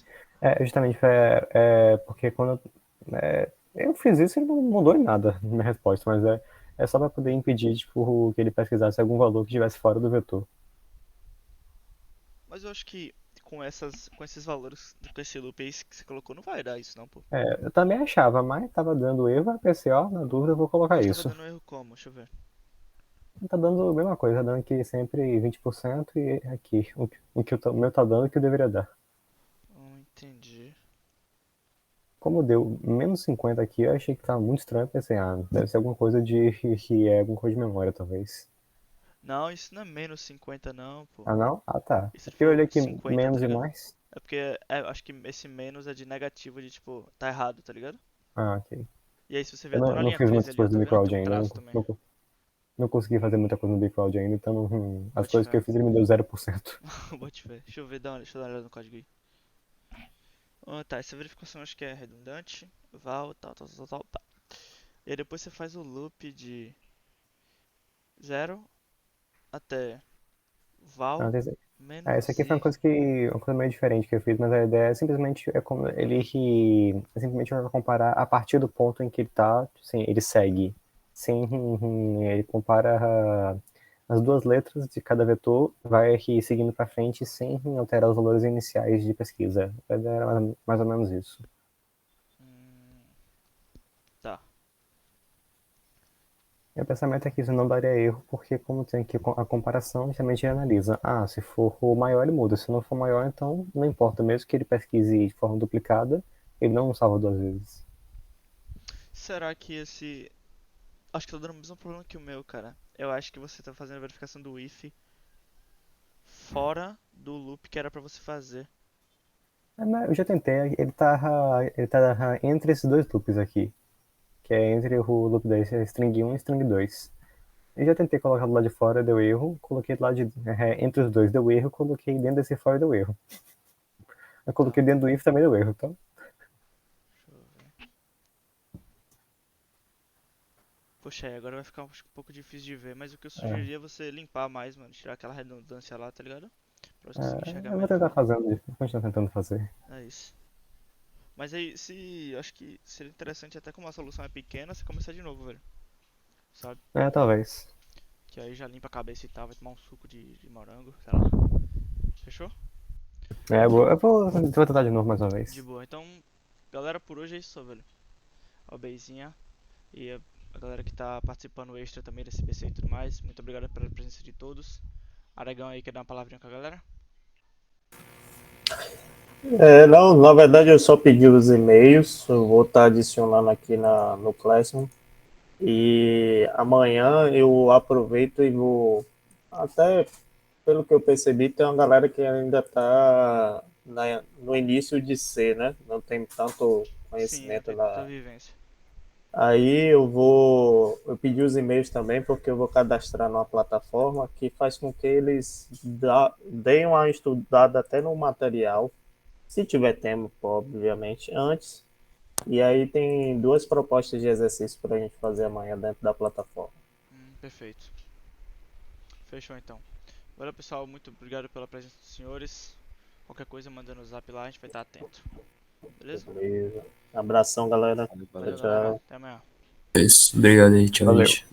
Justamente, porque quando eu fiz isso, ele não mudou em nada na minha resposta, mas é só para poder impedir, tipo, que ele pesquisasse algum valor que estivesse fora do vetor. Mas eu acho que com esses valores, com esse loop aí que você colocou, não vai dar isso não, pô. Eu também achava, mas tava dando erro, aí pensei, na dúvida eu vou colocar Mas isso. tava dando erro como? Deixa eu ver. Tá dando a mesma coisa, tá dando aqui sempre 20% e aqui, o que o meu tá dando, o que eu deveria dar. Entendi. Como deu menos 50 aqui, eu achei que tava muito estranho, pensei, deve ser alguma coisa alguma coisa de memória, talvez. Não, isso não é menos 50 não, pô. Ah, não? Ah, tá. Isso Porque eu olhei aqui 50, menos tá e ligado? mais. É porque acho que esse menos é de negativo, de tipo, tá errado, tá ligado? Ah, ok. E aí se você vê Eu até na não linha fiz 13 muitas ali, ó, coisas tá no vendo? Bcrowd Tem um ainda, traço também. não consegui fazer muita coisa no Bcrowd ainda, então as Bote coisas que fé. eu fiz ele me deu 0%. Bote fé. Deixa eu dar uma olhada no código aí. Tá, essa verificação acho que é redundante. Val, tal. Tá. E aí depois você faz o loop de 0 até val menos Essa aqui foi uma coisa meio diferente que eu fiz, mas a ideia é simplesmente como simplesmente vai comparar a partir do ponto em que ele tá, assim, ele segue. Sim, ele compara as duas letras de cada vetor, vai seguindo para frente sem alterar os valores iniciais de pesquisa. A ideia era mais ou menos isso. Tá. Meu pensamento é que isso não daria erro, porque como tem aqui a comparação, justamente ele analisa. Se for o maior, ele muda. Se não for maior, então não importa. Mesmo que ele pesquise de forma duplicada, ele não salva duas vezes. Será que esse... Acho que tá dando o mesmo problema que o meu, cara. Eu acho que você tá fazendo a verificação do if fora do loop que era pra você fazer. Mas eu já tentei, ele tá entre esses dois loops aqui, que é entre o loop da string 1 e string 2. Eu já tentei colocar do lado de fora, deu erro, coloquei do lado entre os dois, deu erro, coloquei dentro desse fora, deu erro. Eu coloquei dentro do if também deu erro, então. Deixa eu ver. Poxa, aí agora vai ficar um pouco difícil de ver, mas o que eu sugeriria é você limpar mais, mano, tirar aquela redundância lá, tá ligado? Pra você conseguir enxergar Eu vou melhor. tentar fazendo, vou continuar tentando fazer. É isso. Mas aí, eu acho que seria interessante até como a solução é pequena, você começar de novo, velho. Sabe? Talvez. Que aí já limpa a cabeça e tal, vai tomar um suco de morango, sei lá. Fechou? Eu vou tentar de novo mais uma vez. De boa. Então, galera, por hoje é isso só, velho. Ó, Beizinha. E a galera que tá participando extra também desse BC e tudo mais. Muito obrigado pela presença de todos. Aragão aí, quer dar uma palavrinha com a galera? Não, na verdade eu só pedi os e-mails, eu vou estar adicionando aqui no Classroom. E amanhã eu aproveito e vou, até pelo que eu percebi, tem uma galera que ainda está no início de C, né? Não tem tanto conhecimento Sim, da vivência. Aí eu pedir os e-mails também, porque eu vou cadastrar numa plataforma que faz com que eles deem uma estudada até no material, se tiver tempo, obviamente, antes. E aí tem 2 propostas de exercício para a gente fazer amanhã dentro da plataforma. Perfeito. Fechou então. Valeu, pessoal, muito obrigado pela presença dos senhores. Qualquer coisa, manda no zap lá, a gente vai estar atento. Beleza? Beleza. Abração, galera. Valeu, Tchau, galera. tchau. Até amanhã. É isso. Obrigado aí, tchau, Valeu. gente.